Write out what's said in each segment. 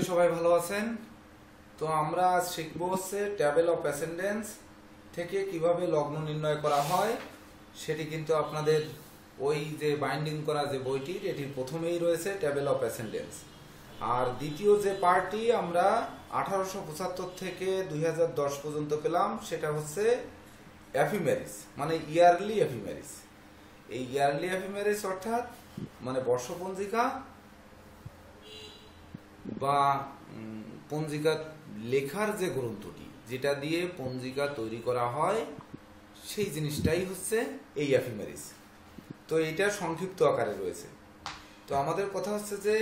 নিশ্চয়ই সবাই ভালো আছেন। তো আমরা আজ শিখবো হচ্ছে টেবিল অফ অ্যাসেন্ডেন্স থেকে কিভাবে লগ্ন নির্ণয় করা হয়। সেটি কিন্তু আপনাদের ওই যে বাইন্ডিং করা যে বইটির এটির প্রথমেই রয়েছে টেবিল অফ অ্যাসেন্ডেন্স। আর দ্বিতীয় যে পার্টটি আমরা 1875 থেকে 2010 পর্যন্ত পেলাম সেটা হচ্ছে এফিমেরিস, মানে ইয়ারলি এফিমেরিস। এই ইয়ারলি এফিমেরিস অর্থাৎ মানে বর্ষপঞ্জিকা বা পঞ্জিকা লেখার যে গ্রন্থটি যেটা দিয়ে পঞ্জিকা তৈরি করা হয় সেই জিনিসটাই হচ্ছে এই এফিমেরিস। তো এইটা সংক্ষিপ্ত আকারে রয়েছে। তো আমাদের কথা হচ্ছে যে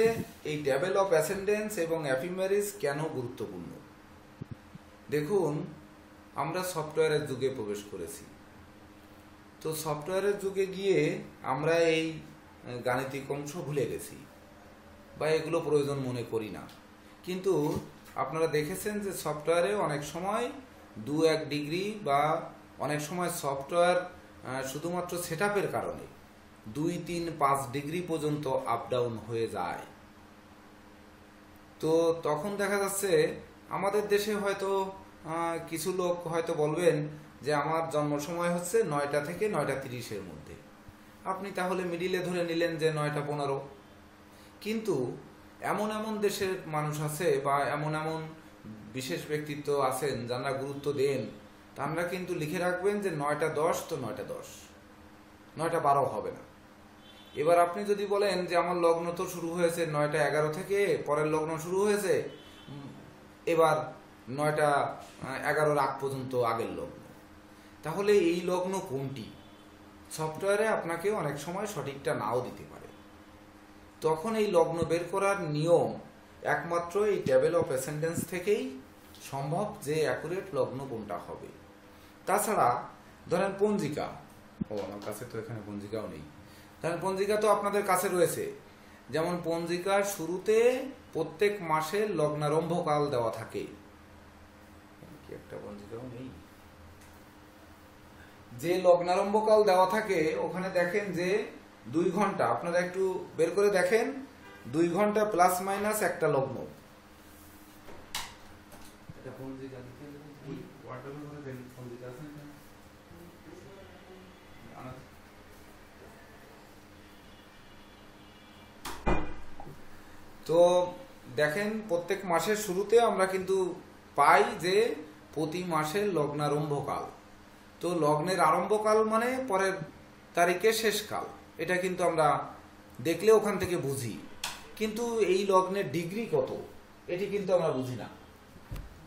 এই টেবিল অফ অ্যাসেন্ডেন্স এবং এফিমেরিস কেন গুরুত্বপূর্ণ। দেখুন, আমরা সফটওয়্যারের যুগে প্রবেশ করেছি। তো সফটওয়্যারের যুগে গিয়ে আমরা এই গাণিতিক অংশ ভুলে গেছি বা এগুলো প্রয়োজন মনে করি না। কিন্তু আপনারা দেখেছেন যে সফটওয়্যারে অনেক সময় 2-1 ডিগ্রি বা অনেক সময় সফটওয়্যার শুধুমাত্র সেটআপের কারণে 2-3-5 ডিগ্রি পর্যন্ত আপ ডাউন হয়ে যায়। তো তখন দেখা যাচ্ছে আমাদের দেশে হয়তো কিছু লোক হয়তো বলবেন যে আমার জন্ম সময় হচ্ছে 9টা থেকে 9টা 30-এর মধ্যে। আপনি তাহলে মিডিলে ধরে নিলেন যে 9টা 15। কিন্তু এমন এমন দেশের মানুষ আছে বা এমন এমন বিশেষ ব্যক্তিত্ব আছেন যারা গুরুত্ব দেন, তারা কিন্তু লিখে রাখবেন যে 9টা 10 তো 9টা 10, 9টা 12 হবে না। এবার আপনি যদি বলেন যে আমার লগ্ন তো শুরু হয়েছে 9টা 11 থেকে, পরের লগ্ন শুরু হয়েছে এবার 9টা 11 আগ পর্যন্ত আগের লগ্ন, তাহলে এই লগ্ন কোনটি? সফটওয়্যারে আপনাকে অনেক সময় সঠিকটা নাও দিতে পারে। তখন এই লগ্ন বের করার নিয়ম একমাত্র এই টেবিল অফ অ্যাসেন্ডেন্স থেকেই সম্ভব যে অ্যাকুরেট লগ্ন কোনটা হবে। তাছাড়া ধরেন পঞ্জিকা, আমার কাছে তো এখানে পঞ্জিকাও নেই। ধরেন পঞ্জিকা তো আপনাদের কাছে রয়েছে, যেমন পঞ্জিকার শুরুতে প্রত্যেক মাসের লগ্নারম্ভকাল দেওয়া থাকে। কি একটা পঞ্জিকাও নেই। যে লগ্নারম্ভকাল দেওয়া থাকে ওখানে দেখেন যে 2 ঘন্টা, আপনারা একটু বের করে দেখেন, 2 ঘন্টা প্লাস মাইনাস একটা লগ্ন। তো দেখেন প্রত্যেক মাসের শুরুতে আমরা কিন্তু পাই যে প্রতি মাসের লগ্নারম্ভকাল। তো লগ্নের আরম্ভকাল মানে পরের তারিখে শেষকাল, এটা কিন্তু আমরা দেখলে ওখান থেকে বুঝি। কিন্তু এই লগ্নের ডিগ্রি কত এটি কিন্তু আমরা বুঝি না।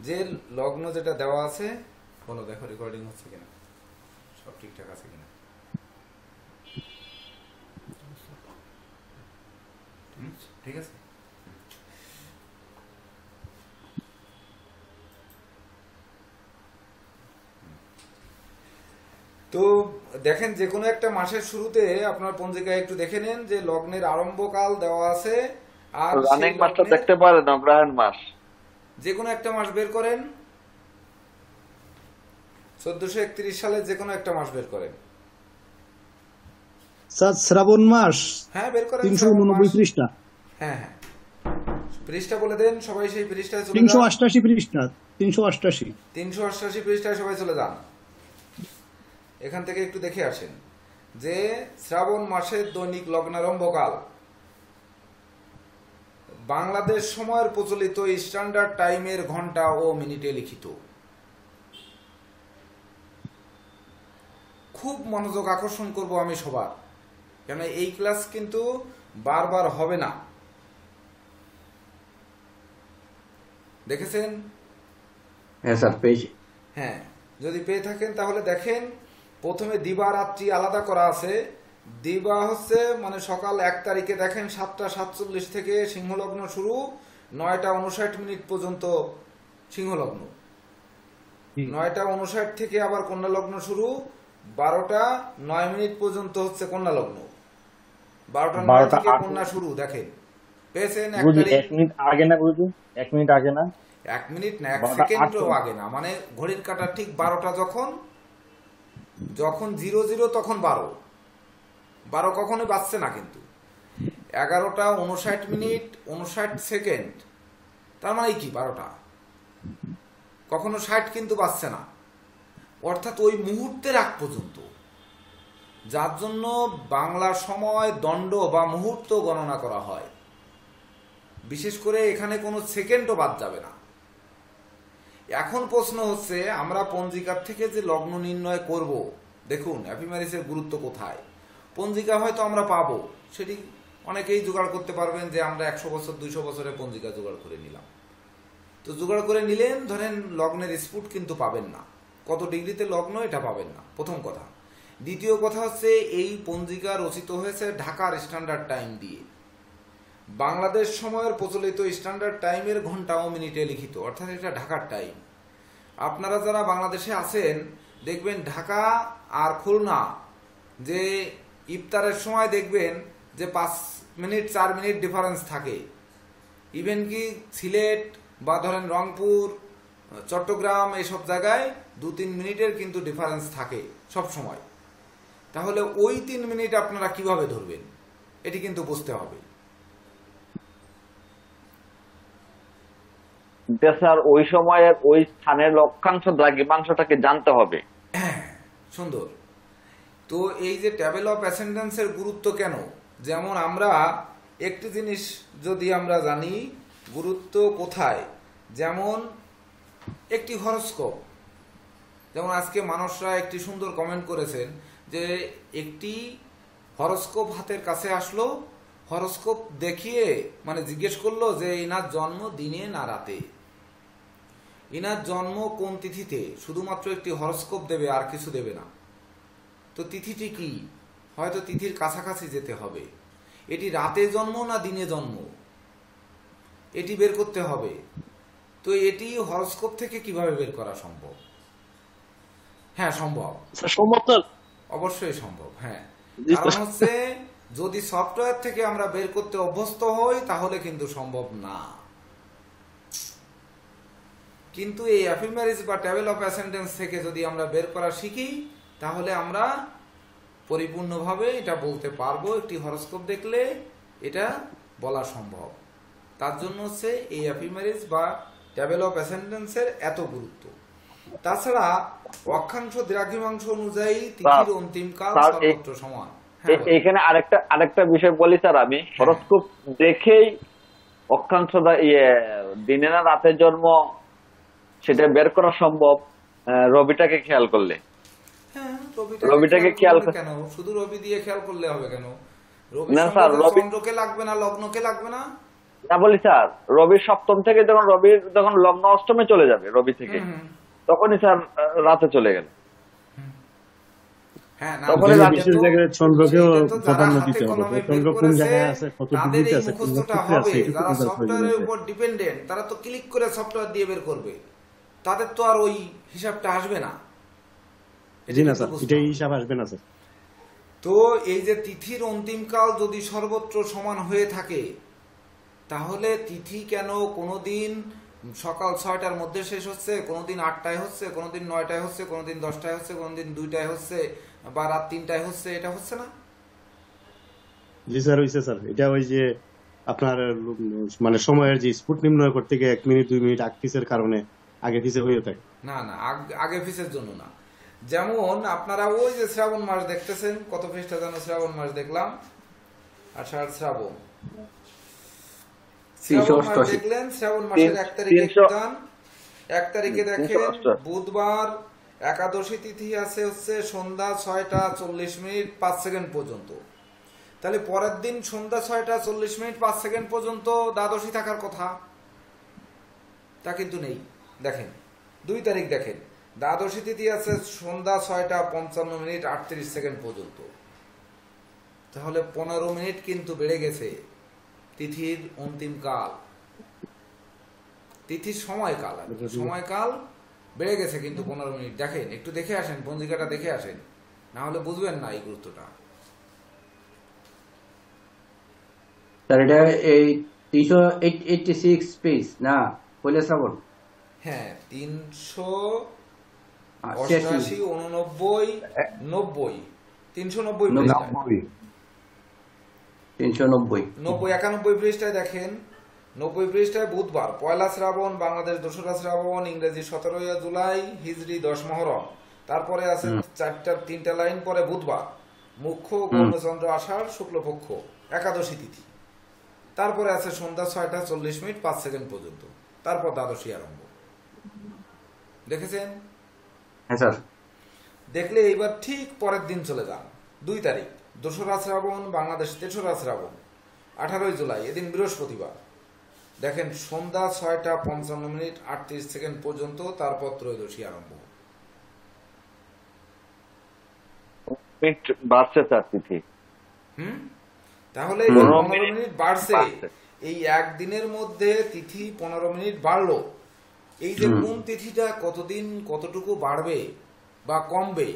যে লগ্ন যেটা দেওয়া আছে, বলো দেখো রেকর্ডিং হচ্ছে কিনা, সব ঠিকঠাক আছে কিনা। ঠিক আছে। তো দেখেন যে কোনো একটা মাসের শুরুতে আপনার পঞ্জিকায় একটু দেখে নেন যে লগ্নের আরম্ভকাল দেওয়া আছে। আর রানিং মাসটা দেখতে পারেন, অগ্রহায়ণ মাস যে কোনো একটা মাস বের করেন, 1431 সালে যে কোনো একটা মাস বের করেন। স্যার শ্রাবণ মাস। হ্যাঁ বের করেন, 389 পৃষ্ঠা। হ্যাঁ হ্যাঁ, পৃষ্ঠা বলে দেন, সবাই সেই পৃষ্ঠায় চলে যান। 388 পৃষ্ঠা, 388 388 পৃষ্ঠায় সবাই চলে যান। এখান থেকে একটু দেখে আসেন যে শ্রাবণ মাসের দৈনিক লগ্নারম্ভকাল বাংলাদেশ সময়ের প্রচলিত স্ট্যান্ডার্ড টাইমের ঘন্টা ও মিনিটে লিখিত। খুব মনোযোগ আকর্ষণ করব আমি সবার, কেন এই ক্লাস কিন্তু বারবার হবে না। দেখেছেন? হ্যাঁ স্যার পেয়েছি। হ্যাঁ, যদি পেয়ে থাকেন তাহলে দেখেন, প্রথমে দিবা রাত্রি আলাদা করা আছে। দিবা হচ্ছে মানে সকাল 1 তারিখে দেখেন 7টা 47 থেকে সিংহলগ্ন শুরু, 9টা 59 পর্যন্ত সিংহলগ্ন। 9টা 59 থেকে আবার কন্যা লগ্ন শুরু, 12টা 9 পর্যন্ত হচ্ছে কন্যা লগ্ন। 12টা 9 থেকে কন্যা শুরু। দেখেন পেয়েছেন? 1 মিনিট আগে না বুঝি, 1 মিনিট আগে না, 1 মিনিট না, 1 সেকেন্ডও আগে না, মানে ঘড়ির কাঁটা ঠিক 12টা যখন 00 তখন 12 কখনোই বাজছে না। কিন্তু 11টা 59 মিনিট 59 সেকেন্ড তার মানে কি 12টা, কখনো 60 কিন্তু বাজছে না, অর্থাৎ ওই মুহূর্তের আগ পর্যন্ত, যার জন্য বাংলা সময় দণ্ড বা মুহূর্ত গণনা করা হয়। বিশেষ করে এখানে কোনো সেকেন্ডও বাদ যাবে না। এখন প্রশ্ন হচ্ছে, আমরা পঞ্জিকার থেকে যে লগ্ন নির্ণয় করব, দেখুন অ্যাফিমেরিসের গুরুত্ব কোথায়। পঞ্জিকা হয়তো আমরা পাবো, সেটি অনেকেই জোগাড় করতে পারবেন যে আমরা 100 বছর 200 বছরের পঞ্জিকা জোগাড় করে নিলাম। তো জোগাড় করে নিলেন, ধরেন লগ্নের স্ফুট কিন্তু পাবেন না, কত ডিগ্রিতে লগ্ন এটা পাবেন না, প্রথম কথা। দ্বিতীয় কথা হচ্ছে, এই পঞ্জিকা রচিত হয়েছে ঢাকার স্ট্যান্ডার্ড টাইম দিয়ে। বাংলাদেশ সময়ের প্রচলিত স্ট্যান্ডার্ড টাইমের ঘন্টা ও মিনিটে লিখিত, অর্থাৎ এটা ঢাকার টাইম। আপনারা যারা বাংলাদেশে আছেন দেখবেন ঢাকা আর খুলনা যে ইফতারের সময় দেখবেন যে 5 মিনিট 4 মিনিট ডিফারেন্স থাকে। ইভেন কি সিলেট বা ধরেন রংপুর, চট্টগ্রাম এইসব জায়গায় 2-3 মিনিটের কিন্তু ডিফারেন্স থাকে সব সময়। তাহলে ওই 3 মিনিট আপনারা কিভাবে ধরবেন, এটি কিন্তু বুঝতে হবে। স্যার ওই সময়ের ওই স্থানের লক্ষাংশ দ্রাঘিমাংশটাকে জানতে হবে। সুন্দর। তো এই যে টেবিল অফ অ্যাসেন্ডেন্সের গুরুত্ব কেন, যেমন আমরা একটি জিনিস যদি আমরা জানি গুরুত্ব কোথায়, যেমন একটি হরোস্কোপ, যেমন আজকে মানুষরা একটি সুন্দর কমেন্ট করেছেন যে একটি হরোস্কোপ হাতের কাছে আসলো, হরোস্কোপ দেখিয়ে মানে জিজ্ঞেস করলো যে ইনার জন্ম দিনে না রাতে, ইনার জন্ম কোন তিথিতে, শুধুমাত্র একটি হরোস্কোপ দেবে আর কিছু দেবে না। তো তিথিটি কি, হয়তো তিথির কাছাকাছি যেতে হবে, এটি রাতে জন্ম না দিনে জন্ম এটি বের করতে হবে। তো এটি হরোস্কোপ থেকে কিভাবে বের করা সম্ভব? হ্যাঁ সম্ভব, অবশ্যই সম্ভব। হ্যাঁ, কারণ হচ্ছে যদি সফটওয়্যার থেকে আমরা বের করতে অভ্যস্ত হই তাহলে কিন্তু সম্ভব না। কিন্তু এই অ্যাফিমেরিস বা টেবিল অফ অ্যাসেন্ডেন্স থেকে যদি আমরা বের করা শিখি তাহলে আমরা পরিপূর্ণভাবে এটা বলতে পারবো, একটি হরোস্কোপ দেখলে এটা বলা সম্ভব। তার জন্য হচ্ছে এই অ্যাফিমেরিস বা টেবিল অফ অ্যাসেন্ডেন্সের এত গুরুত্ব। তাছাড়া অক্ষাংশ দ্রাঘিমাংশ অনুযায়ী তিথির অন্তিম কাল সর্বত্র সমান। এখানে আরেকটা বিষয় বলি স্যার, আমি হরোস্কোপ দেখেই অক্ষাংশ দিনে না রাতের জন্ম সেটা বের করা সম্ভব রবিটাকে খেয়াল করলে। হ্যাঁ, রবিটাকে খেয়াল কেন, শুধু রবি দিয়ে খেয়াল করলে হবে কেন? না স্যার, চন্দ্রকে লাগবে না, লগ্নকে লাগবে না? না বলি স্যার, রবির সপ্তম থেকে যখন লগ্ন অষ্টমে চলে যাবে রবি থেকে, তখনই স্যার রাতে চলে গেল। হ্যাঁ, চন্দ্রকেও প্রাধান্য দিতে হবে, চন্দ্র কোন জায়গায় আছে, কত ডিগ্রিতে আছে, যারা সফটওয়্যারের উপর ডিপেন্ডেন্ট তারা তো ক্লিক করে সফটওয়্যার দিয়ে বের করবে, তাদের তো আর ওই হিসাবটা আসবে না। জি না স্যার, এটাই হিসাব আসবে না স্যার। তো এই যে তিথির অন্তিমকাল যদি সর্বত্র সমান হয়ে থাকে তাহলে তিথি কেন কোনোদিন সকাল 6টার মধ্যে শেষ হচ্ছে, কোনোদিন 8টায় হচ্ছে, কোনোদিন 9টায় হচ্ছে, কোনোদিন 10টায় হচ্ছে, কোনোদিন 2টায় হচ্ছে বা রাত 3টায় হচ্ছে, এটা হচ্ছে না? জি স্যার, হইছে স্যার। এটা ওই যে আপনার মানে সময়ের যে স্ফুট নির্ণয় করতে গিয়ে 1 মিনিট 2 মিনিট আগ পিছের কারণে আগে পিছে হয়ে থাকে। না না, আগে পিছের জন্য না। যেমন আপনারা ওই যে শ্রাবণ মাস দেখতেছেন, কত পৃষ্ঠা যেন শ্রাবণ মাস দেখলাম, আষাঢ় শ্রাবণ, দেখলেন শ্রাবণ মাসের 1 তারিখে 1 তারিখে দেখেন বুধবার একাদশী তিথি আছে হচ্ছে সন্ধ্যা 6টা 40 মিনিট 5 সেকেন্ড পর্যন্ত। তাহলে পরের দিন সন্ধ্যা 6টা 40 মিনিট 5 সেকেন্ড পর্যন্ত দ্বাদশী থাকার কথা, তা কিন্তু নেই। দেখেন 2 তারিখ দেখেন, দ্বাদশী তিথি আছে সন্ধ্যা 6টা 55 মিনিট 38 সেকেন্ড পর্যন্ত। তাহলে 15 মিনিট কিন্তু বেড়ে গেছে তিথির অন্তিম কাল, তিথির সময়কাল বেড়ে গেছে কিন্তু 15 মিনিট। দেখেন, একটু দেখে আসেন, পঞ্জিকাটা দেখে আসেন, না হলে বুঝবেন না এই গুরুত্বটা। স্যার এটা এই 386 পেজ না পয়লা শ্রাবণ? হ্যাঁ, 388 89 90 390 390 91 পৃষ্ঠায় দেখেন 90 পৃষ্ঠায় বুধবার, 1 শ্রাবণ, বাংলাদেশ 2 শ্রাবণ, ইংরেজি 17 জুলাই, হিজরি 10 মহরম। তারপরে আছে 3টা লাইন পরে বুধবার, মুখ্য গৌরচন্দ্র আষাঢ় শুক্লপক্ষ, একাদশী তিথি। তারপরে আছে সন্ধ্যা 6টা 40 মিনিট 5 সেকেন্ড পর্যন্ত। তারপর দ্বাদশী আরম্ভ। দেখেছেন? হ্যাঁ স্যার। দেখলে এইবার ঠিক পরের দিন চলে যান, 2 তারিখ, 2 শ্রাবণ, বাংলাদেশ 3 শ্রাবণ, 18 জুলাই, এদিন বৃহস্পতিবার। দেখেন সন্ধ্যা 6টা 55 মিনিট 38 সেকেন্ড পর্যন্ত, তারপর ত্রয়োদশী আরম্ভ। বাড়ছে স্যার তিথি। তাহলে এই 15 15 মিনিট বাড়ছে, এই একদিনের মধ্যে তিথি 15 মিনিট বাড়লো। এই যে কোন তিথিটা কতদিন কতটুকু বাড়বে বা কমবে,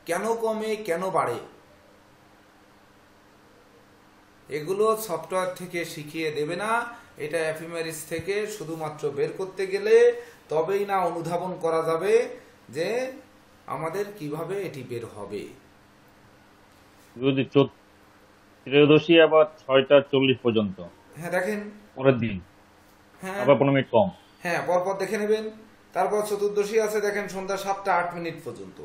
কেন কমে কেন বাড়ে, এগুলো সফটওয়্যার থেকে শিখিয়ে দেবে না। এটা এফএমআরএস থেকে শুধুমাত্র বের করতে গেলে তবেই না অনুধাবন করা যাবে যে আমাদের কিভাবে এটি বের হবে। যদি ত্রয়োদশী আবার 6টা 40 পর্যন্ত, হ্যাঁ দেখেন পরের দিন হ্যাঁ আবার 15 মিনিট কম। হ্যাঁ পরপর দেখে নেবেন। তারপর চতুর্দশী আছে দেখেন সন্ধ্যা 7টা 8 মিনিট পর্যন্ত।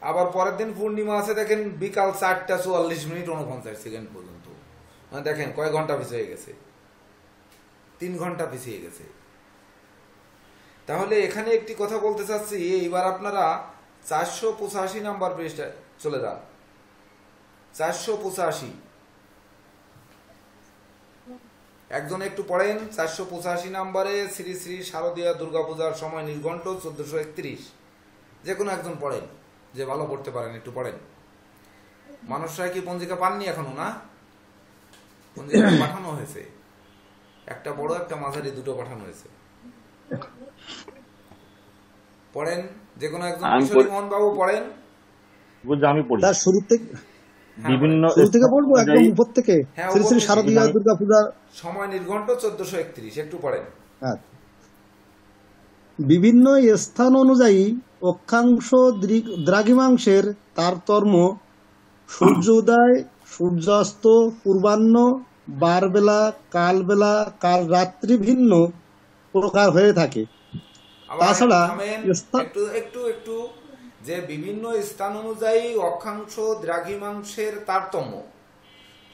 আবার পরের দিন পূর্ণিমা আছে দেখেন বিকাল 4টা 44 মিনিট 49 সেকেন্ড পর্যন্ত। মানে দেখেন কয় ঘন্টা পিছিয়ে গেছে, 3 ঘন্টা পিছিয়ে গেছে। তাহলে এখানে একটি কথা বলতে চাচ্ছি, এইবার আপনারা 485 নাম্বার পৃষ্ঠায় চলে যান। 485 একজন একটু পড়েন। 485 নাম্বারে শ্রী শ্রী শারদীয়া দুর্গাপূজার সময় নির্ঘণ্ট 1431। যে কোনো একজন পড়েন, যে ভালো পড়তে পারেন একটু পড়েন। মানুষরা কি পঞ্জিকা পাননি এখনো? না, পঞ্জিকা পাঠানো হয়েছে, একটা বড় একটা মাঝারি, দুটো পাঠানো হয়েছে। পড়েন, যে কোনো একজন। কিশোরী মোহন বাবু পড়েন। বুঝছি, আমি পড়ি। তার শুরু থেকে বিভিন্ন শুরু থেকে বলবো, একদম উপর থেকে। হ্যাঁ, শ্রী শ্রী শারদীয়া দুর্গাপূজা সময় নির্ঘণ্ট 1431, একটু পড়েন। বিভিন্ন স্থান অনুযায়ী অক্ষাংশ দ্রাঘিমাংশের তারতম্য সূর্যোদয়, সূর্যাস্ত, পূর্বাহ্ন, বারবেলা, কালবেলা, কাল রাত্রি ভিন্ন প্রকার হয়ে থাকে। তাছাড়া একটু যে বিভিন্ন স্থান অনুযায়ী অক্ষাংশ দ্রাঘিমাংশের তারতম্য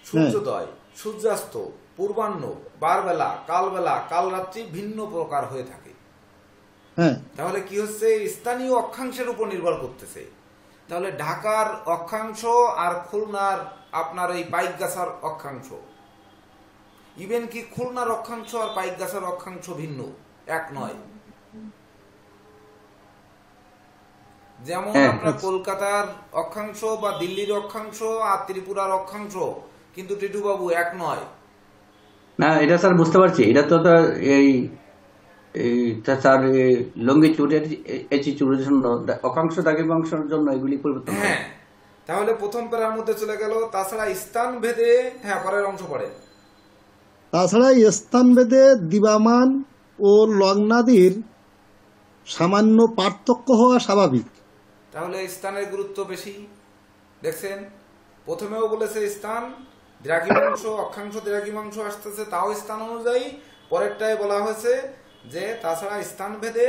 সূর্যোদয়, সূর্যাস্ত, পূর্বাহ্ন, বারবেলা, কালবেলা, কালরাত্রি ভিন্ন প্রকার হয়ে থাকে। তাহলে কি হচ্ছে, স্থানীয় অক্ষাংশের উপর নির্ভর করতেছে। তাহলে ঢাকার অক্ষাংশ আর খুলনার আপনার এই পাইকগাছার অক্ষাংশ, ইভেন কি খুলনার অক্ষাংশ আর পাইকগাছার অক্ষাংশ ভিন্ন, এক নয়। যেমন আপনার কলকাতার অক্ষাংশ বা দিল্লির অক্ষাংশ আর ত্রিপুরার অক্ষাংশ কিন্তু টিটুবাবু এক নয়। না, এটা স্যার বুঝতে পারছি। এটা তো এই স্যার লঙ্গিটিউডের অ্যাটিটিউডের জন্য, অক্ষাংশ দ্রাঘিমাংশের জন্য এগুলি পরিবর্তন। হ্যাঁ, তাহলে প্রথম প্যারার মধ্যে চলে গেল। তাছাড়া স্থান ভেদে, হ্যাঁ পরের অংশ পড়ে। তাছাড়া স্থান ভেদে দিবামান ও লগ্নাদির সামান্য পার্থক্য হওয়া স্বাভাবিক। তাহলে স্থানের গুরুত্ব বেশি। দেখছেন, প্রথমেও বলেছে স্থান, দ্রাঘিমাংশ, অক্ষাংশ দ্রাঘিমাংশ আসতেছে তাও স্থান অনুযায়ী। পরেরটায় বলা হয়েছে যে তাছাড়া স্থান ভেদে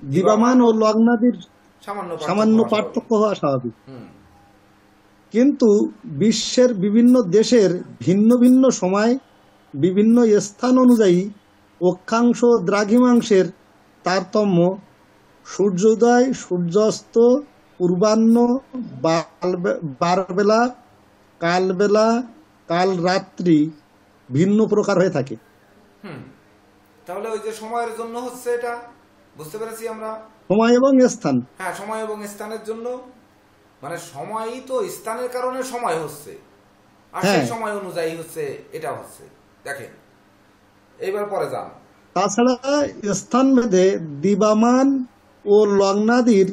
দিবামান ও লগ্নাদির সামান্য পার্থক্য হওয়া স্বাভাবিক। কিন্তু বিশ্বের বিভিন্ন দেশের ভিন্ন ভিন্ন সময় বিভিন্ন স্থান অনুযায়ী অক্ষাংশ দ্রাঘিমাংশের তারতম্য সূর্যোদয়, সূর্যাস্ত, পূর্বাহ্ন, বারবেলা, কালবেলা, কাল রাত্রি ভিন্ন প্রকার হয়ে থাকে। তাহলে ওই যে সময়ের জন্য হচ্ছে, এটা বুঝতে পেরেছি আমরা। সময় এবং স্থান, হ্যাঁ সময় এবং স্থানের জন্য, মানে সময়ই তো স্থানের কারণে সময় হচ্ছে, আর সেই সময় অনুযায়ী হচ্ছে এটা হচ্ছে। দেখেন এইবার পরে যান। তাছাড়া স্থান ভেদে দিবামান ও লগ্নাদির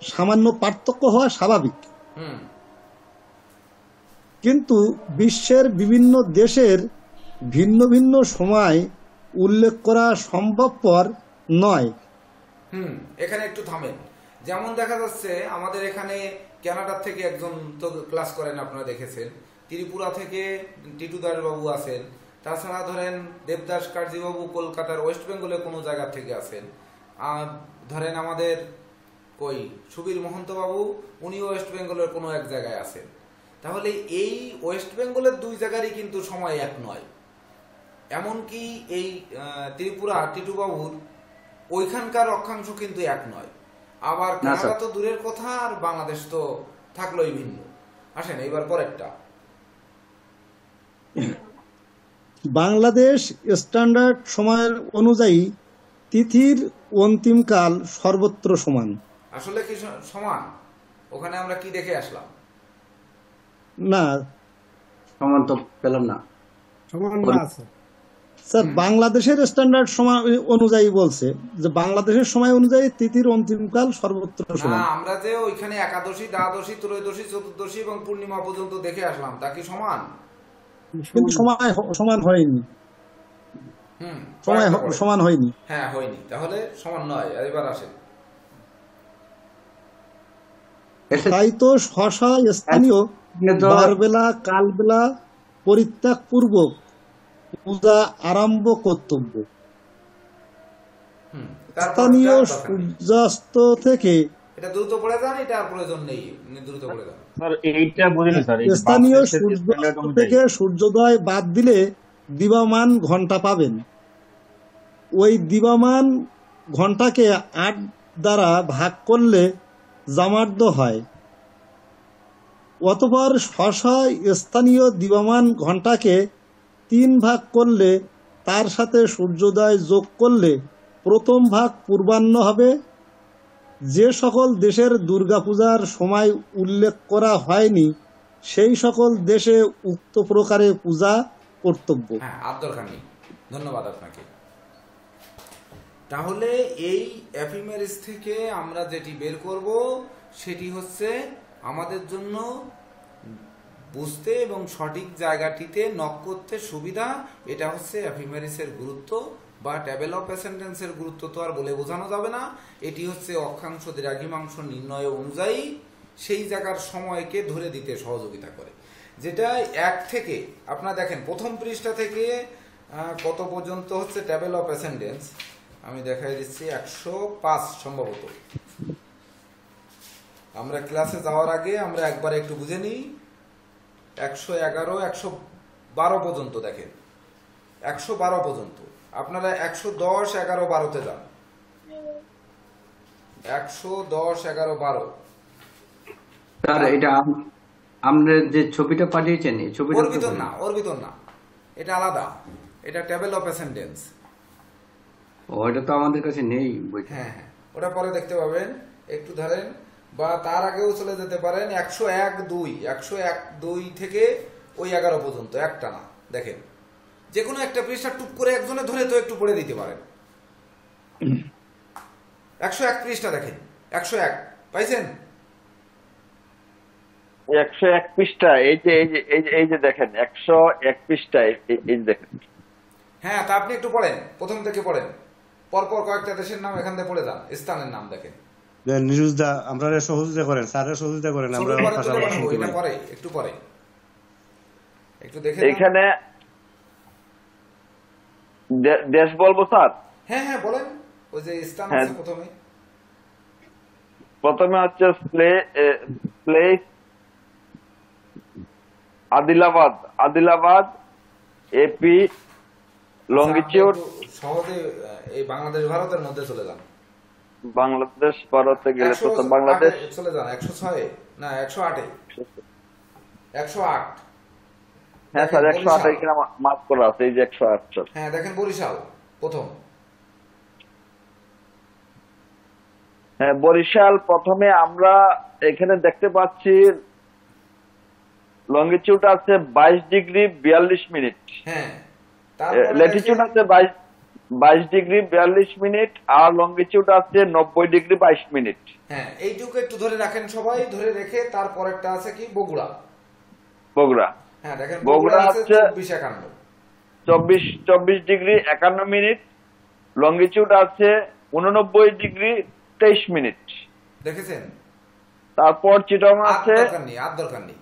সামান্য পার্থক্য হওয়া স্বাভাবিক। কিন্তু বিশ্বের বিভিন্ন দেশের ভিন্ন ভিন্ন সময় উল্লেখ করা সম্ভবপর নয়। এখানে একটু থামেন। যেমন দেখা যাচ্ছে আমাদের এখানে কানাডা থেকে একজন তো ক্লাস করেন, আপনারা দেখেছেন। ত্রিপুরা থেকে টিটু দাস বাবু আছেন, তাছাড়া ধরেন দেবদাস কার্জিবাবু কলকাতার ওয়েস্ট বেঙ্গলে কোনো জায়গা থেকে আছেন, ধরেন আমাদের কই সুবীর মহন্ত বাবু উনিও ওয়েস্ট বেঙ্গলের কোনো এক জায়গায় আছেন। তাহলে এই ওয়েস্ট বেঙ্গলের দুই জায়গারই কিন্তু সময় এক নয়। এমনকি এই ত্রিপুরা টিটু বাবুর ওইখানকার অক্ষাংশ কিন্তু এক নয়। আবার না, স্যার। কানাডা তো দূরের কথা, আর বাংলাদেশ তো থাকলোই ভিন্ন। আসেন এইবার পরেরটা। বাংলাদেশ স্ট্যান্ডার্ড সময়ের অনুযায়ী তিথির অন্তিমকাল সর্বত্র সমান। আসলে কি সমান? ওখানে আমরা কি দেখে আসলাম? না সমান তো পেলাম না। স্যার, বাংলাদেশের স্ট্যান্ডার্ড সময় অনুযায়ী বলছে যে বাংলাদেশের সময় অনুযায়ী তিথির অন্তিমকাল সর্বত্র না, সমান। আমরা যে ওইখানে একাদশী, দ্বাদশী, ত্রয়োদশী, চতুর্দশী এবং পূর্ণিমা পর্যন্ত দেখে আসলাম, তা কি সমান? কিন্তু সমান হয়নি, সময় কয়েকটা করে। সমান হয়নি। হ্যাঁ, হয়নি, তাহলে সমান নয়। এবার আসেন। তাই তো স্ব স্থানীয় বারবেলা কালবেলা পরিত্যাগ পূর্বক পূজা আরম্ভ কর্তব্য। তারপর স্থানীয় দরকার নেই। সূর্যাস্ত থেকে এটা দ্রুত পড়ে যান, এটা আর প্রয়োজন নেই, দ্রুত পড়ে যান। স্যার এইটা বুঝিনি স্যার, এই স্থানীয় বাংলাদেশের যে standard সূর্যাস্ত অনুযায়ী। থেকে সূর্যোদয় বাদ দিলে দিবামান ঘন্টা পাবেন। ওই দিবামান ঘন্টাকে 8 দ্বারা ভাগ করলে জামার্দ হয়। অতঃপর স্থানীয় দিবামান ঘন্টাকে 3 ভাগ করলে তার সাথে সূর্যোদয় যোগ করলে প্রথম ভাগ পূর্বাহ্ন হবে। যে সকল দেশের দুর্গাপূজার সময় উল্লেখ করা হয়নি সেই সকল দেশে উক্ত প্রকারে পূজা কর্তব্য। হ্যাঁ, আর দরকার নেই, ধন্যবাদ আপনাকে। তাহলে এই এফিমেরিস থেকে আমরা যেটি বের করব সেটি হচ্ছে আমাদের জন্য বুঝতে এবং সঠিক জায়গাটিতে নক করতে সুবিধা। এটা হচ্ছে এফিমেরিসের গুরুত্ব বা টেবল অফ অ্যাসেন্ডেন্সের গুরুত্ব তো আর বলে বোঝানো যাবে না। এটি হচ্ছে অক্ষাংশ দ্রাঘিমাংশ নির্ণয় অনুযায়ী সেই জায়গার সময়কে ধরে দিতে সহযোগিতা করে। যেটা 1 থেকে আপনারা দেখেন প্রথম পৃষ্ঠা থেকে কত পর্যন্ত হচ্ছে টেবল অফ অ্যাসেন্ডেন্স, আমি দেখাই দিচ্ছি 105 সম্ভবত। আমরা ক্লাসে যাওয়ার আগে আমরা একবার একটু বুঝে নিই। 111, 112 পর্যন্ত দেখেন, 112 পর্যন্ত। আপনারা 110, 11, 12-তে যান। 110, 11, 12। স্যার এটা আপনার যে ছবিটা পাঠিয়েছেন এই ছবিটা ওর ভিতর না, ওর ভিতর না, এটা আলাদা, এটা টেবল অফ অ্যাসেন্ডেন্স। ওটা তো আমাদের কাছে নেই বইটা। হ্যাঁ হ্যাঁ, ওটা পরে দেখতে পাবেন, একটু ধরেন, বা তার আগেও চলে যেতে পারেন। 101, 2, 101, 2 থেকে ওই 11 পর্যন্ত একটা না। দেখেন যে কোনো একটা পৃষ্ঠা টুক করে একজনে ধরে তো একটু পড়ে দিতে পারেন। 101 পৃষ্ঠা দেখেন, 101 পাইছেন? 101 পৃষ্ঠা, এই যে দেখেন 101 পৃষ্ঠা, এই যে দেখেন। হ্যাঁ, তা আপনি একটু পড়েন, প্রথম থেকে পড়েন, পরপর কয়েকটা দেশের নাম এখান থেকে পড়ে যান, স্থানের নাম দেখেন। নিরুজদা আমরা সহযোগিতা করেন, স্যারের সহযোগিতা করেন, আমরা ছবি পরে তুলে পাশাপাশি পাঠাবো, শুনতে এটা পারি। পরে, একটু পরে একটু দেখে যান। এখানে দেশ বলবো স্যার? হ্যাঁ হ্যাঁ বলেন, ওই যে স্থান হ্যাঁ। আছে প্রথমে হচ্ছে প্লেস আদিলাবাদ এপি, লঙ্গিটিউড সহজে এই বাংলাদেশ ভারতের মধ্যে চলে যান। বাংলাদেশ ভারতে গেলে 108 তো বাংলাদেশ চলে যান, 106 না 108, 108। হ্যাঁ স্যার, 108 বরিশাল। এখানে মার্ক করা আছে, এই যে 108। হ্যাঁ দেখেন, বরিশাল প্রথম। হ্যাঁ, বরিশাল প্রথমে আমরা এখানে দেখতে পাচ্ছি লঙ্গিটিউড আছে 22 ডিগ্রি 42 মিনিট, হ্যাঁ, তারপরে ল্যাটিটিউড দেখেন- আছে 22 ডিগ্রি 42 মিনিট, আর লঙ্গিটিউড আছে 90 ডিগ্রি 22 মিনিট। হ্যাঁ, এইটুকু একটু ধরে রাখেন, সবাই ধরে রেখে তারপর একটা আছে কি বগুড়া। বগুড়া, হ্যাঁ দেখেন, বগুড়া বগুড়া আছে হচ্ছে 24-51। 24 ডিগ্রি 51 মিনিট, লঙ্গিটিউড আছে 89 ডিগ্রি 23 মিনিট। দেখেছেন? তারপর চিটাগং আর আছে, দরকার নেই, আর দরকার নেই।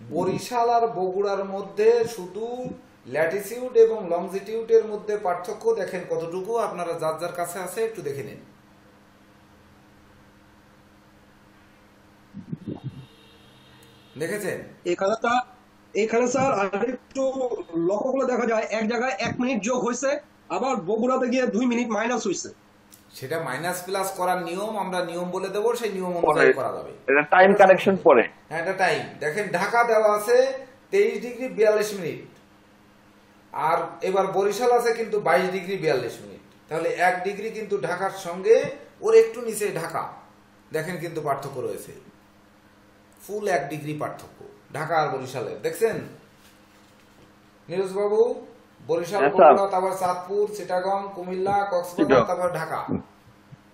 বরিশাল আর বগুড়ার মধ্যে শুধু ল্যাটিটিউড এবং লংজিটিউডের মধ্যে পার্থক্য দেখেন কতটুকু, আপনারা যার যার কাছে আছে একটু দেখে নিন। দেখেছেন? এখানে স্যার আরেকটু লক্ষ্য করে দেখা যায়, এক জায়গায় 1 মিনিট যোগ হয়েছে, আবার বগুড়াতে গিয়ে 2 মিনিট মাইনাস হয়েছে। সেটা মাইনাস প্লাস করার নিয়ম, আমরা নিয়ম বলে দেবো, সেই নিয়ম অনুযায়ী করা যাবে। এটা টাইম কারেকশন পরে। হ্যাঁ, এটা টাইম। দেখেন ঢাকা দেওয়া আছে 23 ডিগ্রি 42 মিনিট, আর এবার বরিশাল আছে কিন্তু 22 ডিগ্রি 42 মিনিট। তাহলে 1 ডিগ্রি কিন্তু ঢাকার সঙ্গে ওর একটু নিচে ঢাকা, দেখেন কিন্তু পার্থক্য রয়েছে, ফুল 1 ডিগ্রি পার্থক্য ঢাকা আর বরিশালের। দেখছেন নীরজ বাবু? বরিশাল, বগুড়া, তারপর চাঁদপুর, চিটাগং, কুমিল্লা, কক্সবাজার, তারপর ঢাকা।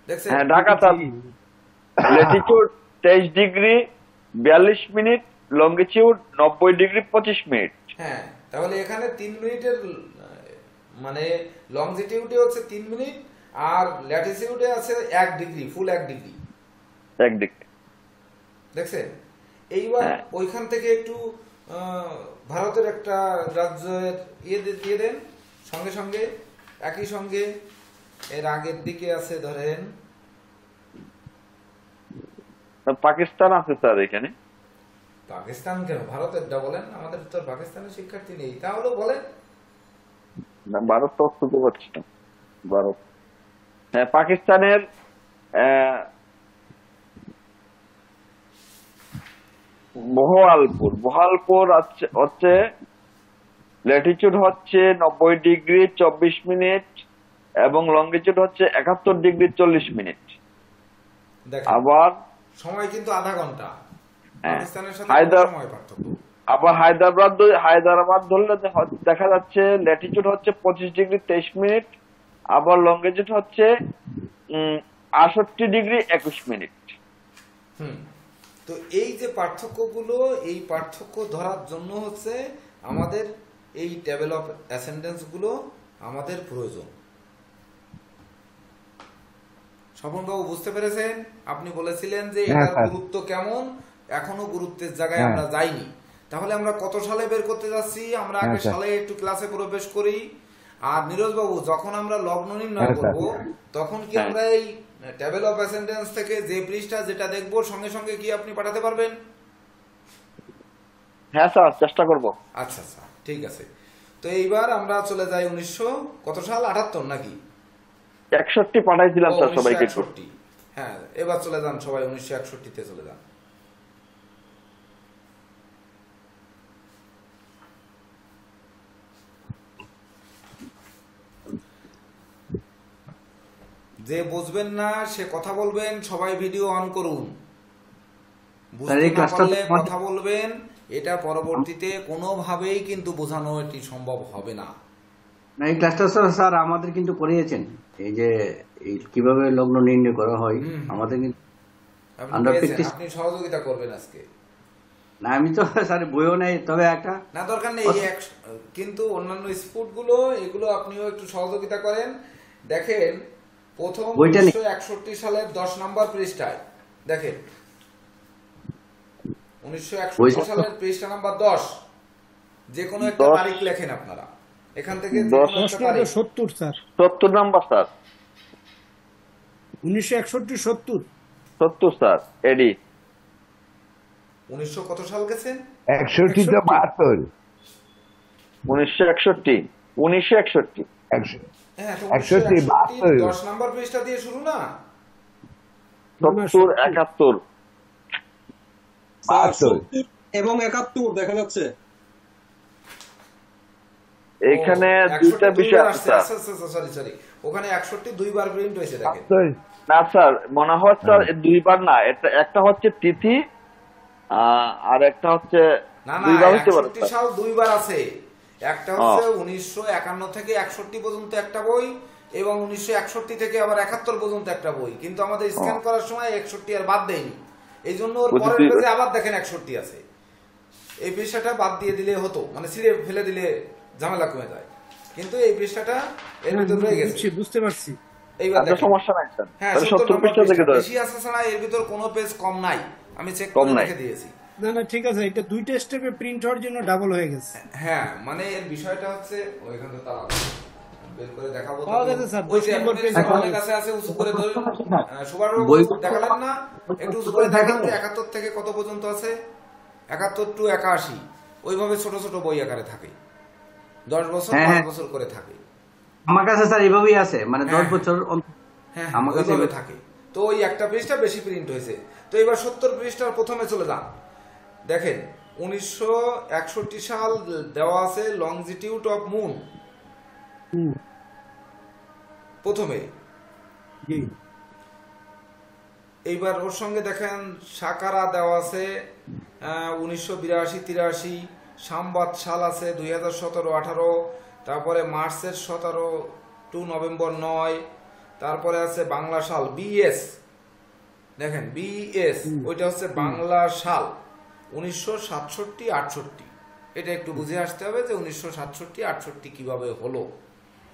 দেখছেন? হ্যাঁ, Dhaka Latitude 23 degree 42 minute, longitude 90 degree 25 minute. হ্যাঁ, তাহলে এখানে 3 মিনিটের মানে লংজিটিউডে হচ্ছে 3 মিনিট, আর ল্যাটিটিউডে আছে 1 ডিগ্রি, ফুল 1 ডিগ্রি। 1 ডিগ্রি। দেখছেন? এইবার ওইখান থেকে একটু ভারতের একটা রাজ্যের দিয়ে দেন সঙ্গে সঙ্গে, একই সঙ্গে এর আগের দিকে আছে ধরেন পাকিস্তান আছে স্যার এখানে। পাকিস্তান কেন? ভারতেরটা বলেন, আমাদের তো পাকিস্তানের শিক্ষার্থী নেই, তাহলেও বলেন। না, ভারত তো অস্তুত করছে না। ভারত, হ্যাঁ, পাকিস্তানের বহালপুর হচ্ছে ল্যাটিটিউড হচ্ছে 90 ডিগ্রি 24 মিনিট এবং লঙ্গিটিউড হচ্ছে 71 ডিগ্রি 40 মিনিট। আবার সময় কিন্তু আধা ঘন্টা পাকিস্তানের সাথে সময় পার্থক্য। আবার হায়দ্রাবাদ ধরলে দেখা যাচ্ছে ল্যাটিটিউড হচ্ছে 25 ডিগ্রি 23 মিনিট, আবার লঙ্গিটিউড হচ্ছে 68 ডিগ্রি 21 মিনিট। তো এই যে পার্থক্যগুলো, এই পার্থক্য ধরার জন্য হচ্ছে আমাদের এই টেবিল অফ অ্যাসেন্ডেন্স গুলো আমাদের প্রয়োজন। স্বপনবাবু বুঝতে পেরেছেন? আপনি বলেছিলেন যে এটার গুরুত্ব কেমন, এখনো গুরুত্বের জায়গায় আমরা যাইনি। তাহলে আমরা কত সালে বের করতে যাচ্ছি? আমরা আগে সালে একটু ক্লাসে প্রবেশ করি। আর নীরজ বাবু, যখন আমরা লগ্ন নির্ণয় করব তখন কি আমরা এই টেবিল অফ অ্যাসেন্ডেন্স থেকে যে পৃষ্ঠা যেটা দেখবো সঙ্গে সঙ্গে কি আপনি পাঠাতে পারবেন? হ্যাঁ স্যার, চেষ্টা করব। আচ্ছা আচ্ছা, ঠিক আছে। তো এইবার আমরা চলে যাই 1900 কত সাল? 78 নাকি 61 পাঠাইছিলাম স্যার সবাইকে। 1961। হ্যাঁ, এবার চলে যান সবাই 1961 তে চলে যান। যে বুঝবেন না সে কথা বলবেন, সবাই ভিডিও অন করুন। বুঝতে না পারলে কথা বলবেন, এটা পরবর্তীতে কোনোভাবেই কিন্তু বোঝানো এটি সম্ভব হবে না। না, এই ক্লাসটা স্যার আমাদের কিন্তু করিয়েছেন, এই যে কিভাবে লগ্ন নির্ণয় করা হয় আমাদের কিন্তু আপনি সহযোগিতা করবেন আজকে। না, আমি তো স্যার বইও নেই, তবে একটা না দরকার নেই, কিন্তু অন্যান্য স্পুট গুলো এগুলো আপনিও একটু সহযোগিতা করেন। দেখেন প্রথম 1961 সালের 10 নম্বর পৃষ্ঠায় দেখেন, 1961 সালের পৃষ্ঠা নাম্বার 10, যে কোনো একটা তারিখ লেখেন আপনারা এখান থেকে। 70 স্যার, 70 নাম্বার স্যার, 1961 70 স্যার, এডি 1900 কত সাল গেছেন? 61 তো 72, 1961, 1961। হ্যাঁ, 1961 10 নম্বর পৃষ্ঠা দিয়ে শুরু না? 70, 71, 72 এবং 71 দেখা যাচ্ছে এখানে দুইটা বিষয় আছে স্যার। সরি, ওখানে 61 দুইবার প্রিন্ট হয়েছে দেখেন। না স্যার, মনে হয় স্যার দুইবার না, একটা হচ্ছে তিথি আর একটা হচ্ছে দুইবার হতে পারে। 61 সাল দুইবার আছে, একটা হচ্ছে 1951 থেকে 61 পর্যন্ত একটা বই, এবং 1961 থেকে আবার 71 পর্যন্ত একটা বই, কিন্তু আমাদের স্ক্যান করার সময় 61 আর বাদ দেয়নি, এই জন্য ওর পরের পেজে আবার দেখেন 61 আছে। এই পৃষ্ঠাটা বাদ দিয়ে দিলে হতো, মানে ছিঁড়ে ফেলে দিলে ঝামেলা কমে যায়, কিন্তু এই পৃষ্ঠাটা এর ভিতর রয়ে গেছে। বুঝতে পারছি। এইবার দেখেন সমস্যা নাই স্যার। হ্যাঁ, 70 পৃষ্ঠা থেকে বেশি আছে ছাড়া এর ভিতর কোনো পেজ কম নাই, আমি চেক করে রেখে দিয়েছি। না না ঠিক আছে, এটা দুইটা স্টেপে প্রিন্ট হওয়ার জন্য ডাবল হয়ে গেছে। হ্যাঁ মানে এর বিষয়টা হচ্ছে ওইখান থেকে তালা বের করে দেখাবো তো। পাওয়া গেছে স্যার, ওই 10 যে নম্বর পেজে আপনার পাওয়া অনেক গেছে। কাছে আছে, উঁচু করে ধরে সবার বই- দেখালেন না, একটু উঁচু করে দেখান তো 71 থেকে কত পর্যন্ত আছে, 71 টু 81 ওইভাবে ছোট ছোট বই আকারে থাকে, 10 বছর হ্যাঁ, 5 হ্যাঁ। বছর করে থাকে। আমার কাছে স্যার এভাবেই আছে, মানে 10 হ্যাঁ, বছর হ্যাঁ আমার কাছে ওইভাবে থাকে। তো ওই একটা পৃষ্ঠা বেশি প্রিন্ট হয়েছে। তো এবার 70 পৃষ্ঠার প্রথমে চলে যান, দেখেন 1961 সাল দেওয়া আছে লংজিটিউড অফ মুন প্রথমে। জি এইবার ওর সঙ্গে দেখেন সাকারা দেওয়া আছে 1982-83, সামবাদ সাল আছে 2017-18, তারপরে মার্চের 17 টু নভেম্বর 9, তারপরে আছে বাংলা সাল বিএস, দেখেন বিএস ওইটা হচ্ছে বাংলা সাল 1967-68। এটা একটু বুঝে আসতে হবে যে 1967-68 কিভাবে হলো।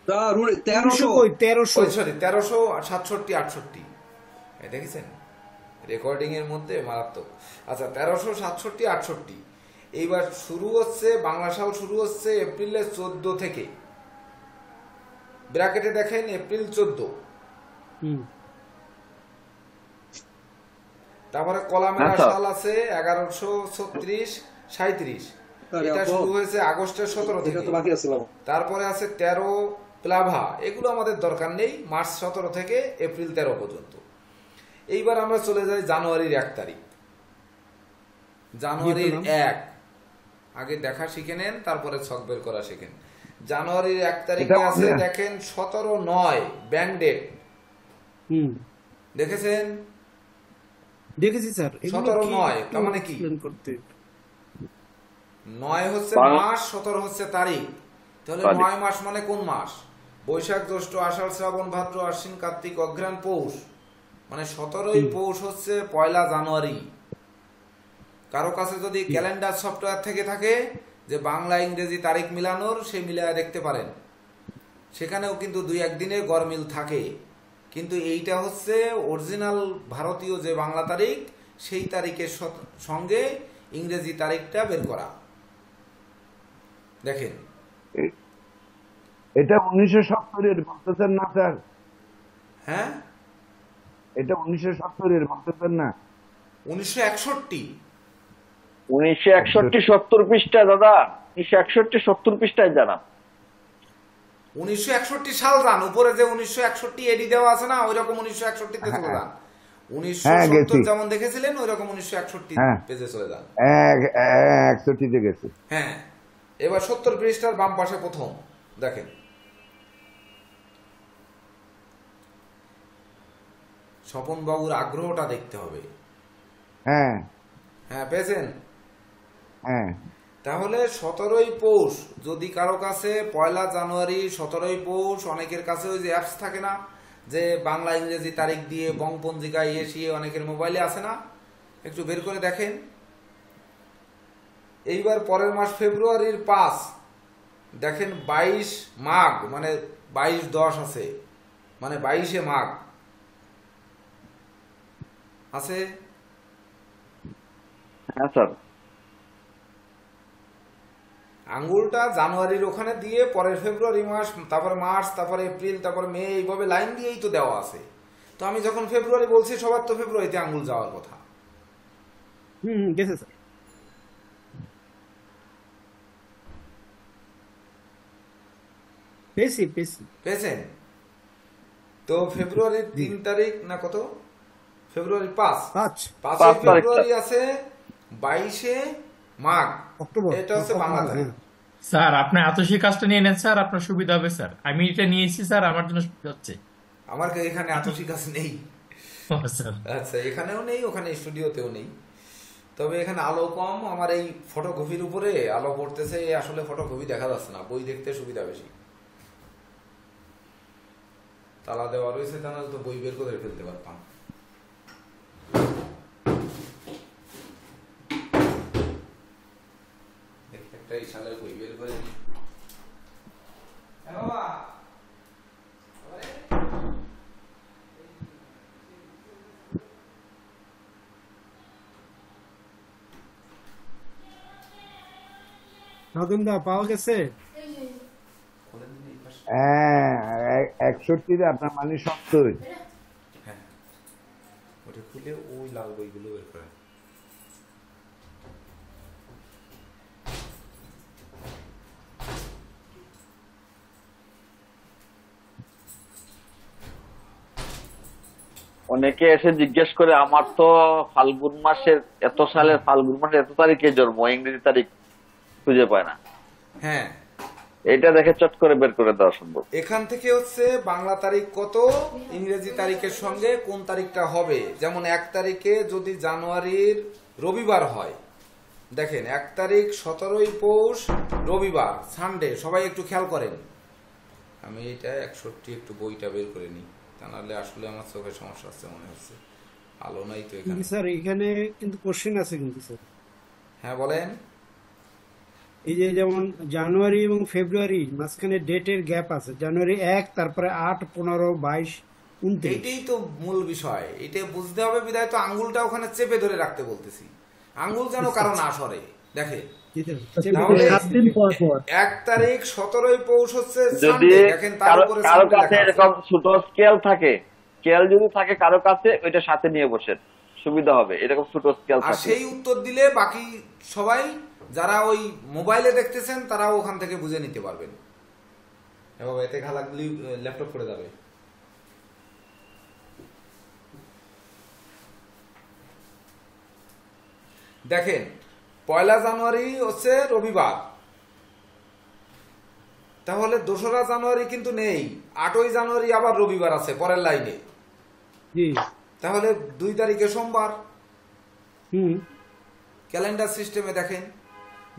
তা 1300 1300 কই 1300 সরি 1367-68 দেখেছেন রেকর্ডিং এর মধ্যে মারাত্মক। আচ্ছা 1367-68 এইবার শুরু হচ্ছে, বাংলা সাল শুরু হচ্ছে এপ্রিলের 14 থেকে, ব্র্যাকেটে দেখেন এপ্রিল 14। তারপরে কলামেলা আচ্ছা। সাল আছে 1136-37, আরে এটা আপু, শুরু হয়েছে আগস্টের 17 এটা থেকে। তো বাকি আছিল। তারপরে আছে 13 প্লাভা, এগুলো আমাদের দরকার নেই, মার্চ 17 থেকে এপ্রিল 13 পর্যন্ত। এইবার আমরা চলে যাই জানুয়ারির 1 তারিখ। জানুয়ারির 1 আগে দেখা শিখে নেন, তারপরে ছক বের করা শিখেন। জানুয়ারির 1 তারিখে এটা আছে বললেন। দেখেন 17/9 ব্যাংক ডেট, দেখেছেন দেখেছি স্যার। 17/9 তার মানে কি? explain করতে 9 হচ্ছে বাংলা- মাস, 17 হচ্ছে তারিখ। তাহলে তারিখ। 9 মাস মানে কোন মাস? বৈশাখ, জ্যৈষ্ঠ, আষাঢ়, শ্রাবণ, ভাদ্র, আশ্বিন, কার্তিক, অগ্রহায়ণ, পৌষ, মানে 17ই পৌষ হচ্ছে 1 জানুয়ারি। কারো কাছে যদি ক্যালেন্ডার সফটওয়্যার থেকে থাকে যে বাংলা ইংরেজি তারিখ মিলানোর, সে মিলায় দেখতে পারেন, সেখানেও কিন্তু 2-1 দিনের গরমিল থাকে। কিন্তু এইটা হচ্ছে অরিজিনাল ভারতীয় যে বাংলা তারিখ, সেই তারিখের সঙ্গে ইংরেজি তারিখটা বের করা। দেখেন এটা 1970-এর বলতেছেন না স্যার? হ্যাঁ এটা 1970-এর বলতেছেন না? 1961। 1961 70 পৃষ্ঠা দাদা, 1961 70 পৃষ্ঠায় জানা। 1961 সাল যান, উপরে যে 1961 এডি দেওয়া আছে না, ওই রকম 1961 তে চলে যান। হ্যাঁ, 1970 গেছি। যেমন দেখেছিলেন ওই রকম 1961 হ্যাঁ। পেজে চলে যান। 61-তে গেছে। হ্যাঁ এবার 70 পৃষ্ঠার বাম পাশে প্রথম দেখেন, স্বপন বাবুর আগ্রহটা দেখতে হবে। হ্যাঁ হ্যাঁ পেয়েছেন? হ্যাঁ তাহলে 17ই পৌষ, যদি কারো কাছে 1 জানুয়ারি 17ই পৌষ, অনেকের কাছে ওই যে অ্যাপস থাকে না যে বাংলা ইংরেজি তারিখ দিয়ে বংপঞ্জিকা এসিয়ে অনেকের মোবাইলে আছে না, একটু বের করে দেখেন। এইবার পরের মাস ফেব্রুয়ারির 5 দেখেন 22 মাঘ, মানে 22-10 আছে, মানে 22শে মাঘ আছে। হ্যাঁ স্যার। আঙ্গুলটা জানুয়ারির ওখানে দিয়ে পরের ফেব্রুয়ারি মাস, তারপরে মার্চ, তারপরে এপ্রিল, তারপরে মে, এইভাবে লাইন দিয়েই তো দেওয়া আছে। তো আমি যখন ফেব্রুয়ারি বলছি, সবার তো ফেব্রুয়ারিতে আঙ্গুল যাওয়ার কথা। গেছে স্যার। পেয়েছেন? তো ফেব্রুয়ারির 3 তারিখ না কত, ফেব্রুয়ারি 5 5 5 ফেব্রুয়ারি আছে 22শে মাঘ, অক্টোবর, এটা হচ্ছে বাংলা তারিখ। স্যার আপনি আতসী কাজটা নিয়ে নেন স্যার, আপনার সুবিধা হবে স্যার। আমি এটা নিয়েছি স্যার, আমার জন্য সুবিধা হচ্ছে। আমার এখানে আতসী কাজ নেই। ও স্যার আচ্ছা এখানেও নেই, ওখানে স্টুডিওতেও নেই, তবে এখানে আলো কম। আমার এই ফটোকপির উপরে আলো পড়তেছে, আসলে ফটোকপি দেখা যাচ্ছে না, বই দেখতে সুবিধা বেশি। তালা দেওয়া রয়েছে, তা নাহলে তো বই বের করে ফেলতে পারতাম। একটা এই সালের বই বের করে নিই। বাবা নতুনদা পাওয়া গেছে? হ্যাঁ 61 আপনার মানে 70। হ্যাঁ, ওটা খুলে ওই লাল বইগুলো বের করেন। অনেকে এসে জিজ্ঞেস করে আমার তো ফাল্গুন মাসের এত সালের ফাল্গুন মাসের এত তারিখে জন্ম, ইংরেজি তারিখ খুঁজে পায় না। হ্যাঁ, এটা দেখে চট করে বের করে দেওয়া সম্ভব। এখান থেকে হচ্ছে বাংলা তারিখ কত, ইংরেজি তারিখের সঙ্গে কোন তারিখটা হবে। যেমন 1 তারিখে যদি জানুয়ারির রবিবার হয়, দেখেন 1 তারিখ 17ই পৌষ রবিবার, সানডে। সবাই একটু খেয়াল করেন। আমি এটা 61 একটু বইটা বের করে নিই, তা নাহলে আসলে আমার চোখের সমস্যা আছে মনে হচ্ছে। আলো নাই তো এখানে। কিন্তু স্যার এখানে কিন্তু কোশ্চেন আছে কিন্তু স্যার। হ্যাঁ বলেন। এই যে যেমন জানুয়ারি এবং ফেব্রুয়ারি মাঝখানে ডেটের গ্যাপ আছে, জানুয়ারি 1, তারপরে 8, 15, 22, 29। এটাই তো মূল বিষয়, এটা বুঝতে হবে। বিধায় তো আঙ্গুলটা ওখানে চেপে ধরে রাখতে বলতেছি, আঙ্গুল যেন কারো না সরে। দেখে তাহলে 1 তারিখ 17ই পৌষ হচ্ছে যদি সানডে। দেখেন তার উপরে কারো সানডে কাছে লেখা আছে। এরকম ছোট স্কেল থাকে, স্কেল যদি থাকে কারো কাছে, ওইটা সাথে নিয়ে বসেন, সুবিধা হবে। এরকম ছোট স্কেল আর থাকে। সেই উত্তর দিলে বাকি সবাই যারা ওই মোবাইলে দেখতেছেন তারাও ওখান থেকে বুঝে নিতে পারবেন। বাবা এতে ঘা লাগলে ল্যাপটপ করে যাবে। দেখেন 1 জানুয়ারি হচ্ছে রবিবার, তাহলে 2রা জানুয়ারি কিন্তু নেই, 8ই জানুয়ারি আবার রবিবার আছে পরের লাইনে। তাহলে 2 তারিখে সোমবার। ক্যালেন্ডার সিস্টেমে দেখেন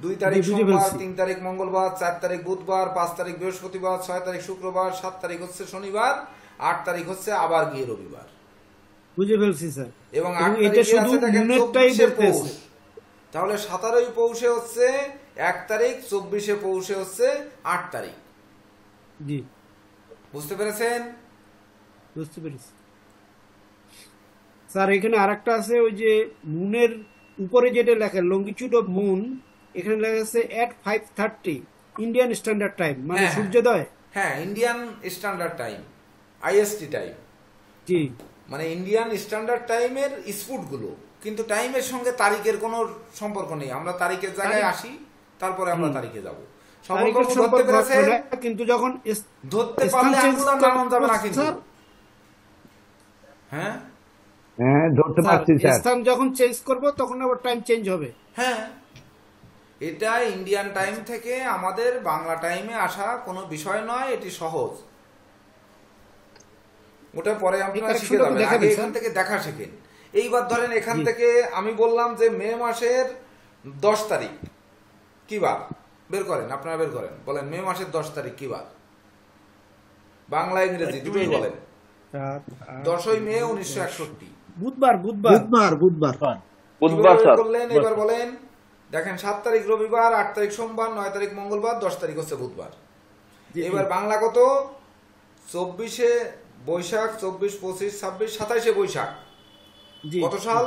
2 তারিখ সোমবার, 3 তারিখ মঙ্গলবার, 4 তারিখ বুধবার, 5 তারিখ বৃহস্পতিবার, 6 তারিখ শুক্রবার, 7 তারিখ হচ্ছে শনিবার, 8 তারিখ হচ্ছে আবার গিয়ে রবিবার। বুঝে ফেলছি স্যার। এবং এটা শুধু মুনেরটাই বলতেছে। তাহলে 17ই পৌষে হচ্ছে 1 তারিখ, 24শে পৌষে হচ্ছে 8 তারিখ। জি, বুঝতে পেরেছেন? বুঝতে পেরেছি স্যার। এখানে আরেকটা আছে, ওই যে মুনের উপরে যেটা লেখা লঙ্গিটিউড অফ মুন, এখানে লেখা আছে at 5:30 ইন্ডিয়ান স্ট্যান্ডার্ড টাইম, মানে সূর্যোদয়। হ্যাঁ, Indian standard time, IST time. জি, মানে ইন্ডিয়ান স্ট্যান্ডার্ড টাইমের স্পুট গুলো, কিন্তু টাইমের সঙ্গে তারিখের কোনো সম্পর্ক নেই। আমরা তারিখের জায়গায় আসি, তারপরে আমরা তারিখে যাব। ধরতে পেরেছেন? কিন্তু যখন ধরতে পারলে আঙ্গুল আর নামানো যাবে না কিন্তু। হ্যাঁ হ্যাঁ ধরতে পারছি স্যার। স্থান যখন চেঞ্জ করব তখন আবার টাইম চেঞ্জ হবে। হ্যাঁ, এটা ইন্ডিয়ান টাইম থেকে আমাদের বাংলা টাইমে আসা কোনো বিষয় নয়, এটি সহজ। ওটা পরে আপনারা শিখে যাবেন, আগে এখান থেকে দেখা শেখেন। এইবার ধরেন এখান থেকে আমি বললাম যে মে মাসের 10 তারিখ কি বার, বের করেন, আপনারা বের করেন। বলেন মে মাসের 10 তারিখ কি বার? বাংলা ইংরেজি দুটোই বলেন। 10ই মে 1961। বুধবার। বুধবার বুধবার বুধবার স্যার করলেন। এবার বলেন, দেখেন 7 তারিখ রবিবার, 8 তারিখ সোমবার, 9 তারিখ মঙ্গলবার, 10 তারিখ হচ্ছে বুধবার। এবার বাংলা কত? 24শে বৈশাখ, 24, 25, 26, 27শে বৈশাখ। কত সাল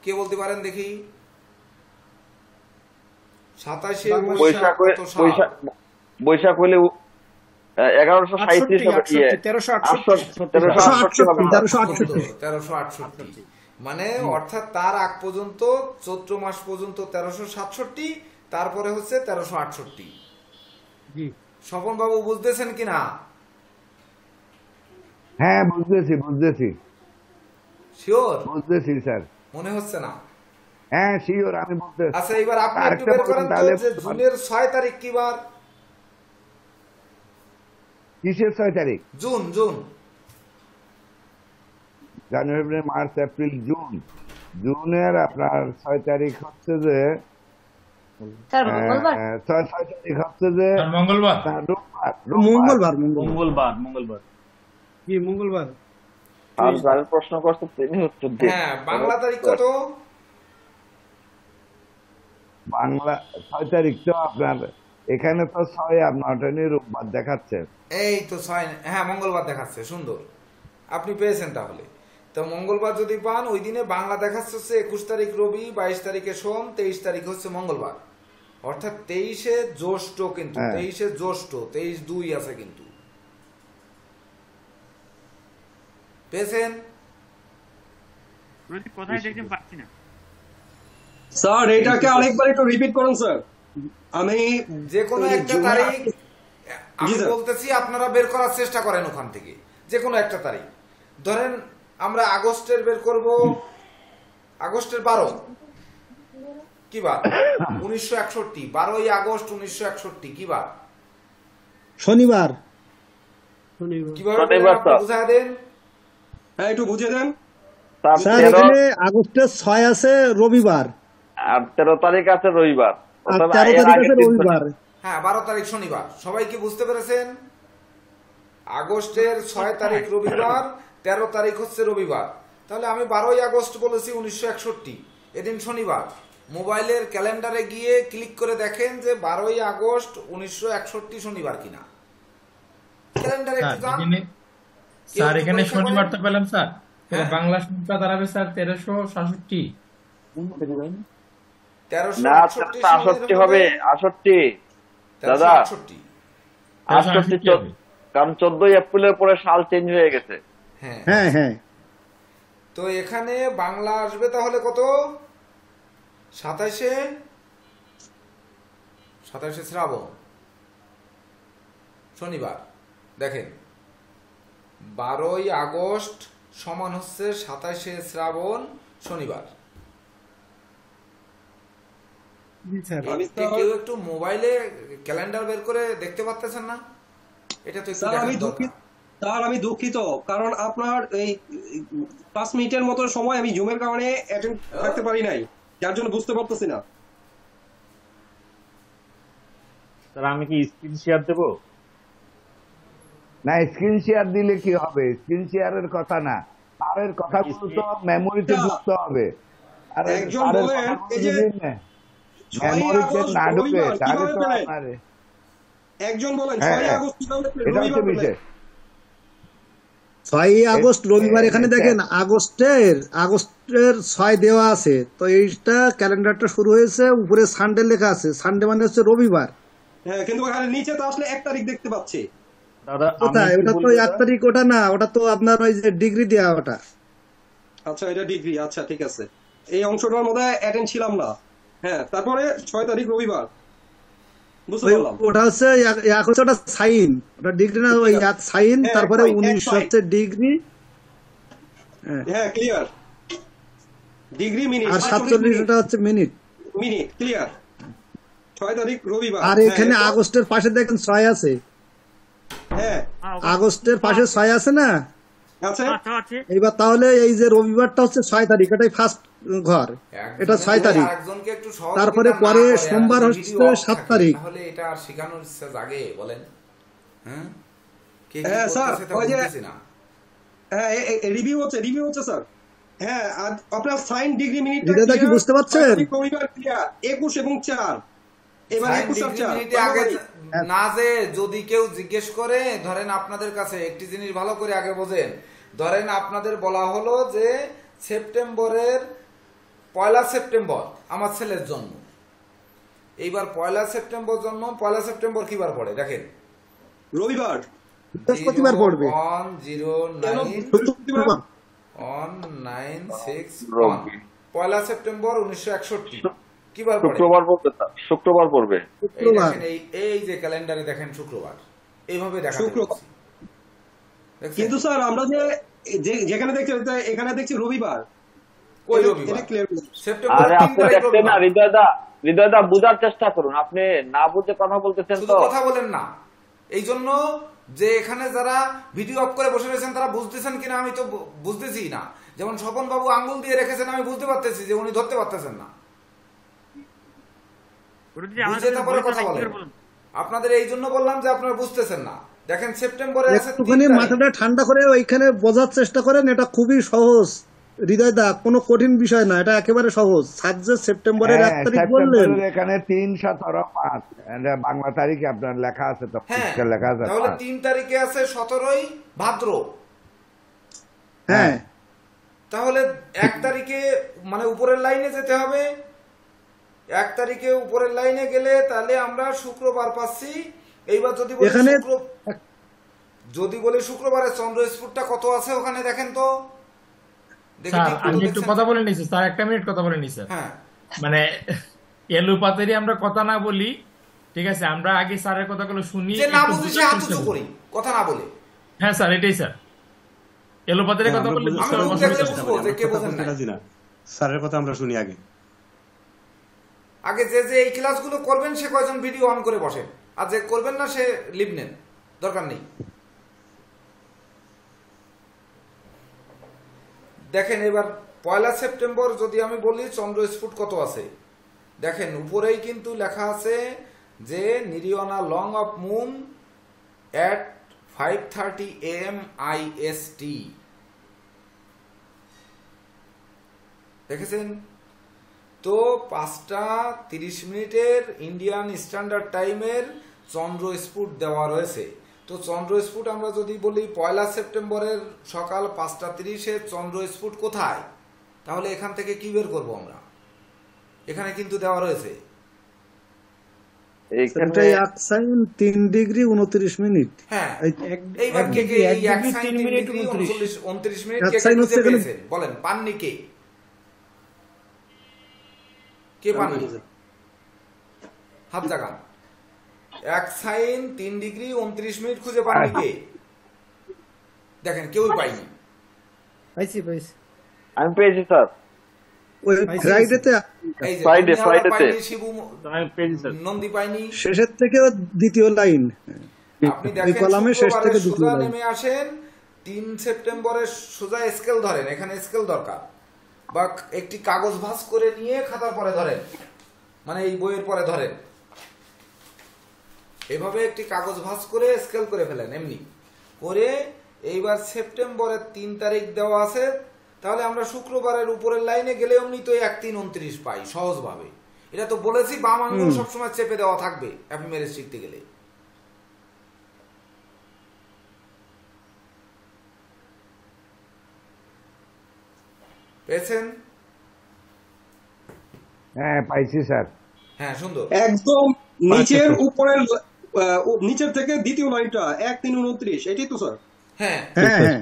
কে বলতে পারেন দেখি? 27শে বৈশাখ কত সাল? বৈশাখ হইলে 1368। মানে অর্থাৎ তার আগ পর্যন্ত চৈত্র মাস পর্যন্ত 1367, তারপরে হচ্ছে 1368। স্বপন বাবু বুঝতেছেন কিনা? হ্যাঁ বুঝতেছি শিওর? বুঝতেছি স্যার। মনে হচ্ছে না? হ্যাঁ শিওর, আমি বুঝতেছি। আচ্ছা এবার আপনি একটু বের করেন তো যে জুনের 6 তারিখ কি বার? কিসের 6 তারিখ? জুন। জানুয়ারি, ফেব্রুয়ারি, মার্চ, এপ্রিল, জুন। জুনের আপনার 6 তারিখ হচ্ছে যে 6 তারিখ হচ্ছে যে মঙ্গলবার। কি মঙ্গলবার? আর যার প্রশ্ন করছে তিনি উত্তর দিন। হ্যাঁ, বাংলা তারিখ কত? বাংলা 6 তারিখ তো আপনার এখানে তো 6 আপনার রোববার দেখাচ্ছে। এই তো 6, হ্যাঁ মঙ্গলবার দেখাচ্ছে। সুন্দর, আপনি পেয়েছেন তাহলে। তো মঙ্গলবার যদি পান, ওই দিনে বাংলা দেখাচ্ছে হচ্ছে 21 তারিখ রবি, 22 তারিখে সোম, 23 তারিখ হচ্ছে মঙ্গলবার। অর্থাৎ 23-এ জ্যৈষ্ঠ, কিন্তু হ্যাঁ। 23-এ জ্যৈষ্ঠ, 23/2 আছে কিন্তু, পেয়েছেন? কোথায় দেখতে পাচ্ছি না স্যার এটাকে আরেকবার একটু রিপিট করুন স্যার। আমি যে কোনো এই একটা জুলাই- তারিখ আমি জি স্যার। বলতেছি, আপনারা বের করার চেষ্টা করেন ওখান থেকে যে কোনো একটা তারিখ। ধরেন আমরা আগস্টের বের করব, আগস্টের 12 কি বার? 1961, 12ই আগস্ট 1961 কি বার? শনিবার। কিভাবে শনিবার পেলেন আপনি স্যার। বুঝায় দেন। হ্যাঁ একটু বুঝিয়ে দেন। তার স্যার 13 এখানে আগস্টের 6 আছে রবিবার, আর 13 তারিখ আছে রবিবার। আর অথবা 13 এর তারিখ আগের আছে দিন রবিবার। হ্যাঁ, 12 তারিখ শনিবার। সবাই কি বুঝতে পেরেছেন? আগস্টের 6 তারিখ রবিবার, 13 তারিখ হচ্ছে রবিবার। তাহলে আমি 12ই আগস্ট বলেছি 1961, এদিন শনিবার। মোবাইলের ক্যালেন্ডারে গিয়ে ক্লিক করে দেখেন যে 12ই আগস্ট 1961 শনিবার কিনা। ক্যালেন্ডারে একটু যান। স্যার এখানে পরীক্ষা শনিবার করেন। তো পেলাম স্যার, হ্যাঁ। বাংলা সংখ্যা দাঁড়াবে স্যার 1367। না 68 হবে, 68 দাদা, 1368। 68 কারণ 14 এপ্রিলের পরে সাল চেঞ্জ হয়ে গেছে। হ্যাঁ, হ্যাঁ হ্যাঁ, তো এখানে বাংলা আসবে তাহলে কত? 27 শ্রাবণ শনিবার। দেখেন 12ই আগস্ট সমান হচ্ছে 27 শ্রাবণ শনিবার। কেউ একটু মোবাইলে ক্যালেন্ডার বের করে দেখতে পাচ্ছেন না? এটা তো একটু স্যার আমি দেখার দুঃখিত, দরকার। স্যার আমি দুঃখিত, কারণ আপনার এই 5 মিনিটের মতো সময় আমি জুমের কারণে অ্যাটেন্ড থাকতে পারি নাই, যার জন্য বুঝতে পারতেছি না। স্যার আমি কি স্ক্রিন শেয়ার দেবো? না, স্ক্রিন শেয়ার দিলে কি হবে? স্ক্রিন শেয়ারের কথা না, তারের কথাগুলো তো মেমোরিতে ঢুকতে হবে। আর একজন তারের বলেন কথাগুলো এই যে যদি 6ই মেমোরিতে আগস্ট না ঢুকে রবিবার তাহলে কিভাবে তো পেলেন? আপনার একজন বলেন হ্যাঁ, 6ই হ্যাঁ। আগস্ট কিভাবে এটা হচ্ছে রবিবার পেলেন? বিষয়। 6ই আগস্ট রবিবার। এখানে দেখেন আগস্টের 6 দেওয়া আছে, তো এইটা ক্যালেন্ডারটা শুরু হয়েছে, উপরে সানডে লেখা আছে, সানডে মানে হচ্ছে রবিবার। হ্যাঁ, কিন্তু ওখানে নিচে তো আসলে 1 তারিখ দেখতে পাচ্ছি। দাদা কোথায়? ওটা তো 1 তারিখ, ওটা না, ওটা তো আপনার ওই যে ডিগ্রি দেওয়া ওটা। আচ্ছা এটা ডিগ্রি, আচ্ছা ঠিক আছে, এই অংশটার মধ্যে অ্যাটেন্ড ছিলাম না। হ্যাঁ, তারপরে 6 তারিখ রবিবার বুঝতে পারলাম। ওটা হচ্ছে এক হচ্ছে ওটা সাইন, ওটা ডিগ্রি না, ওই এক সাইন, হ্যাঁ, তারপরে এক 19 সাইন। হচ্ছে ডিগ্রি, হ্যাঁ ক্লিয়ার, ডিগ্রি মিনিট আর 47 ওটা হচ্ছে মিনিট। Minute clear. 6 তারিখ রবিবার। আর এখানে আগস্টের পাশে দেখেন 6 আছে, হ্যাঁ আগস্টের পাশে 6 আছে না? আছে। এইবার তাহলে এই যে রবিবারটা হচ্ছে 6 তারিখ, এটাই ফার্স্ট ঘর, এটা 6 তারিখ। আরেকজনকে একটু সহযোগিতা তারপরে না পরে করে, আর সোমবার যদি হচ্ছে ভিডিও অফ 7 থাকে, তারিখ। তাহলে এটা আর শেখানোর ইচ্ছা জাগে বলেন? হ্যাঁ, কে কি হ্যাঁ, স্যার, করতেছে তা ওই যে- বুঝতেছি না। হ্যাঁ রিভিউ হচ্ছে স্যার। হ্যাঁ, আর আপনার সাইন ডিগ্রি মিনিট হৃদয়দা কি বুঝতে পারছেন? রবিবার ক্লিয়ার 21 এবং 4। এবার সাইন 21 আর ডিগ্রি 4 মিনিটে আগে না, যে যদি কেউ জিজ্ঞেস করে, ধরেন আপনাদের কাছে একটি জিনিস ভালো করে আগে বোঝেন। ধরেন আপনাদের বলা হলো যে সেপ্টেম্বরের 1 সেপ্টেম্বর আমার ছেলের জন্ম। এইবার 1 সেপ্টেম্বর জন্ম, 1 সেপ্টেম্বর কি বার পড়ে দেখেন? রবিবার। বৃহস্পতিবার পড়বে। 10961 1 সেপ্টেম্বর 1961 কি বার পড়ে? শুক্রবার পড়বে স্যার, শুক্রবার পড়বে। এই দেখেন, এই যে ক্যালেন্ডারে দেখেন শুক্রবার, এইভাবে দেখা শুক্রবার। কিন্তু স্যার আমরা যেখানে দেখছি এখানে দেখছি রবিবার। ওই রবিবার এটা ক্লিয়ার। সেপ্টেম্বর আরে 3 আপনি তারিখ দেখছেন না রবিবার। হৃদয়দা বুঝার চেষ্টা করুন, আপনি না বুঝে কথা বলতেছেন শুধু তো। কথা বলেন না, এই জন্য যে এখানে যারা ভিডিও অফ করে বসে রয়েছেন তারা বুঝতেছেন কিনা আমি তো বুঝতেছি না। যেমন স্বপন বাবু আঙ্গুল দিয়ে রেখেছেন, আমি বুঝতে পারতেছি যে উনি ধরতে পারতেছেন না। বুঝে তারপরে কথা বলেন। আপনাদের এই জন্য বললাম যে আপনারা বুঝতেছেন না। দেখেন সেপ্টেম্বরে আছে 3 একটুখানি তারিখ। মাথাটা ঠান্ডা করে ওইখানে বোঝার চেষ্টা করেন, এটা খুবই সহজ হৃদয়দা, কোনো কঠিন বিষয় না, এটা একেবারে সহজ। সাবজেক্ট সেপ্টেম্বরের 1 তারিখ বললেন, সেপ্টেম্বরের এখানে 3-17-5 বাংলা তারিখে আপনার লেখা আছে তো, হ্যাঁ, লেখা আছে তাহলে 5। 3 তারিখে আছে 17ই ভাদ্র। হ্যাঁ, তাহলে 1 তারিখে মানে উপরের লাইনে যেতে হবে, 1 তারিখে উপরের লাইনে গেলে তাহলে আমরা শুক্রবার পাচ্ছি। এইবার যদি বলি এখানে যদি বলি শুক্রবারে চন্দ্র স্ফুটটা কত আছে ওখানে দেখেন তো। স্যার আমি একটু কথা বলে নিছি স্যার, 1 মিনিট কথা বলে নিছি স্যার। হ্যাঁ, মানে এলোপাতারি আমরা কথা না বলি, ঠিক আছে, আমরা আগে স্যারের কথাগুলো শুনি, যে না একটু বুঝি সে বোঝার হাত চেষ্টা উঁচু করি। করি, কথা না বলে। হ্যাঁ স্যার, এটাই স্যার, এলোপাতারি কথা বললে আমি বুঝতে লোক পারবো দেখলে না। বুঝবো যে কে বোঝেন না। রাজি না, স্যারের কথা আমরা শুনি আগে। আগে যে যে এই ক্লাসগুলো করবেন সে কয়জন ভিডিও অন করে বসেন, আর যে করবেন না সে লিভ নেন, দরকার নেই। দেখেন এবার 1 সেপ্টেম্বর যদি আমি বলি চন্দ্র স্ফুট কত আছে, দেখেন উপরেই কিন্তু লেখা আছে যে নিরিওনা long of moon at 5:30 AM IST। দেখেছেন তো 5:30 ইন্ডিয়ান স্ট্যান্ডার্ড টাইমের চন্দ্র স্ফুট দেওয়া রয়েছে। তো চন্দ্র স্ফুট আমরা যদি বলি 1 সেপ্টেম্বরের সকাল 5:30 চন্দ্র স্ফুট কোথায়, তাহলে এখান থেকে কি বের করব আমরা? এখানে কিন্তু দেওয়া রয়েছে এটা 1 সাইন 3 ডিগ্রি 29 মিনিট। হ্যাঁ, এইবার কে কে এই 1 সাইন 3 ডিগ্রি 29 মিনিট কে কে খুঁজে পেয়েছেন বলেন, পাননি কে? কে পাননি? হাত জাগান। 1 সাইন 3 ডিগ্রি 29 মিনিট খুঁজে পাননি কে? দেখেন কেউই পাইনি। পাইছি আমি পেয়েছি স্যার, ওই ফ্রাইডেতে, এই যে ফ্রাইডেতে পাইনি, শিবু নন্দী পাইনি। শেষের থেকে দ্বিতীয় লাইন, আপনি এই দেখেন কলামের শেষ থেকে দ্বিতীয় সোজা লাইন। নেমে আসেন 3 সেপ্টেম্বরের সোজা স্কেল ধরেন, এখানে স্কেল দরকার, বা একটি কাগজ ভাঁজ করে নিয়ে খাতার পরে ধরেন, মানে এই বইয়ের পরে ধরেন, এভাবে একটি কাগজ ভাঁজ করে স্কেল করে ফেলেন এমনি করে। এইবার সেপ্টেম্বরের 3 তারিখ দেওয়া আছে, তাহলে আমরা শুক্রবারের উপরের লাইনে গেলে এমনি তো 1-3-29 পাই সহজভাবে। এটা তো বলেছি বাম আঙ্গুল সবসময় চেপে দেওয়া থাকবে অ্যাপিমেরেস শিখতে গেলে। পেয়েছেন? হ্যাঁ পাইছি স্যার। হ্যাঁ সুন্দর। একদম নিচের উপরের নিচের থেকে দ্বিতীয় লাইনটা 1-3-29, এটাই তো স্যার? হ্যাঁ হ্যাঁ,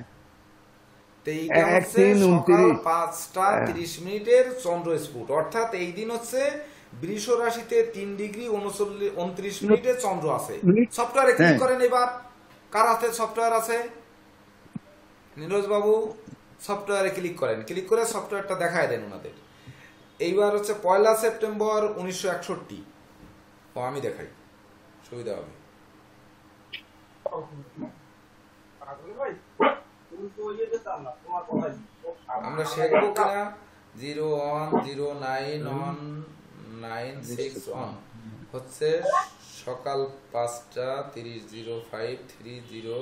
তো এইটা হচ্ছে সকাল 5:30 চন্দ্র স্ফুট, অর্থাৎ এই দিন হচ্ছে বৃষ রাশিতে 3 ডিগ্রি 29 মিনিটে চন্দ্র আছে। সফটওয়্যারে ক্লিক করেন এবার, কার হাতে সফটওয়্যার আছে? নীরজ বাবু সফটওয়্যারে ক্লিক করেন, ক্লিক করে সফটওয়্যারটা দেখায় দেন ওনাদের। এইবার হচ্ছে 1 সেপ্টেম্বর 1961। ও আমি দেখাই, সুবিধা হবে। আমরা শিখবো কিনা 01091961 হচ্ছে সকাল 5:30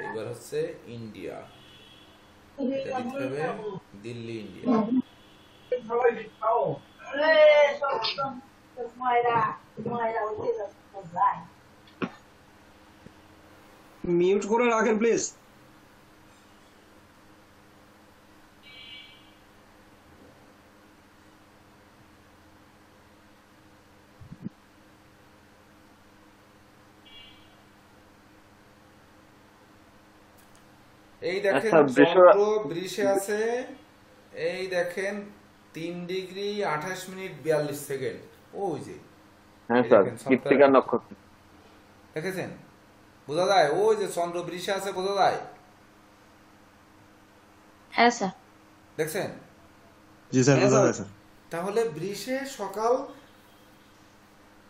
এবার হচ্ছে ইন্ডিয়া, এটা দিতে হবে দিল্লি ইন্ডিয়া। মিউট করে রাখেন প্লিজ। এই দেখেন চন্দ্র বৃষে আছে, এই দেখেন 3 ডিগ্রি 28 মিনিট 42 সেকেন্ড। ওই যে হ্যাঁ স্যার, কৃত্তিকা নক্ষত্র দেখেছেন, বোঝা যায় ওই যে চন্দ্র বৃষে আছে, বোঝা যায়? হ্যাঁ স্যার। দেখছেন? জি স্যার, বোঝা যায় স্যার। তাহলে বৃষে সকাল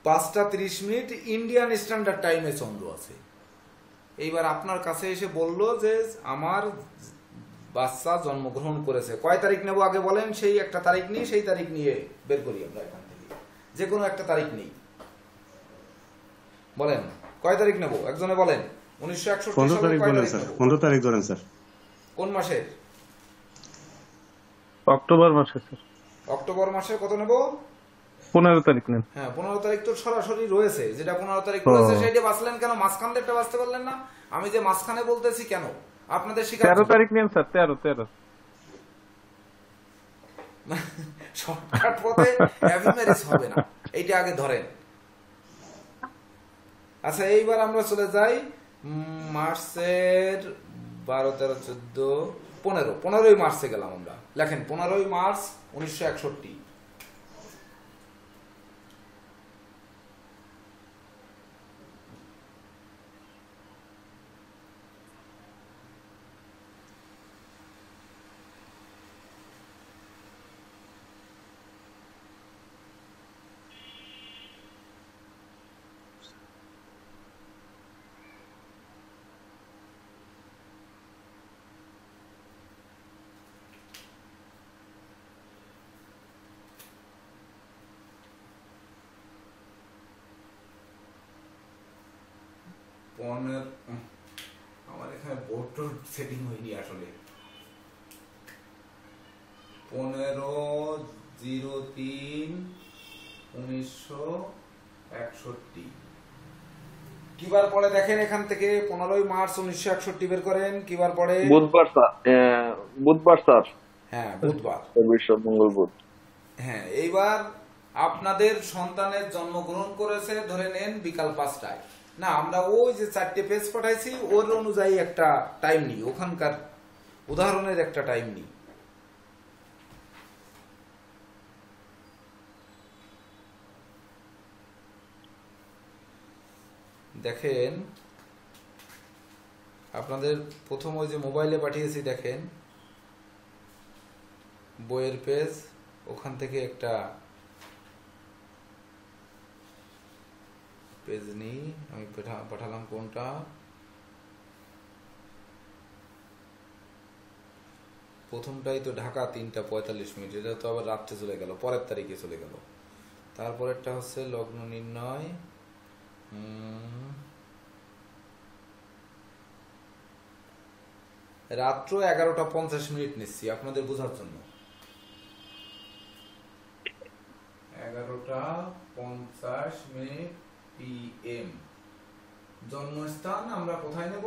5:30 মিনিট ইন্ডিয়ান স্ট্যান্ডার্ড টাইমে চন্দ্র আছে। এইবার আপনার কাছে এসে বলল যে আমার বাচ্চা জন্মগ্রহণ করেছে, কয় তারিখ নেব আগে বলেন, সেই একটা তারিখ নিয়ে সেই তারিখ নিয়ে বের করি আমরা এখান থেকে, যে কোনো একটা তারিখ নেই, বলেন কয় তারিখ নেব, একজনে বলেন। 1961 15 তারিখ বলেন স্যার, 15 তারিখ ধরেন স্যার। কোন মাসের? অক্টোবর মাসে স্যার। অক্টোবর মাসের কত নেব? 15 তারিখ নেন। হ্যাঁ 15 তারিখ তো সরাসরি রয়েছে, যেটা 15 তারিখ রয়েছে সেইটা বাঁচলেন কেন, মাঝখান থেকে বাঁচতে পারলেন না? আমি যে মাঝখানে বলতেছি কেন আপনাদের শিখাচ্ছি। 13 তারিখ নেন স্যার, 13 শর্টকাট পথে হ্যাপি ম্যারেজ হবে না, এইটা আগে ধরেন। আচ্ছা এইবার আমরা চলে যাই মার্চের 12, 13, 14, 15, 15ই মার্চে গেলাম আমরা। লেখেন 15ই মার্চ 1961। আমার এখানে বোর্ড সেটিং হয়নি আসলে। 15/03/1961। কিবার পরে দেখেন এখান থেকে 15ই মার্চ 1961 বের করেন। কিবার পরে? বুধবার স্যার। বুধবার স্যার। হ্যাঁ বুধবার। মঙ্গল বুধ। হ্যাঁ এইবার আপনাদের সন্তানের জন্মগ্রহণ করেছে ধরে নেন বিকাল 5টায়। না আমরা ওই যে 4টে পেজ পাঠাইছি ওর অনুযায়ী একটা টাইম নিই, ওখানকার উদাহরণের একটা টাইম নিই। দেখেন আপনাদের প্রথম ওই যে মোবাইলে পাঠিয়েছি দেখেন বইয়ের পেজ, ওখান থেকে একটা পেজ নেই, আমি পাঠালাম কোনটা, প্রথমটাই তো ঢাকা 3:45, এটা তো আবার রাত্রে চলে গেল, পরের তারিখে চলে গেল। তারপরেরটা হচ্ছে লগ্ন নির্ণয়, রাত্র 11:50 নিচ্ছি আপনাদের বোঝার জন্য। 11:50 PM। জন্মস্থান আমরা কোথায় নেব?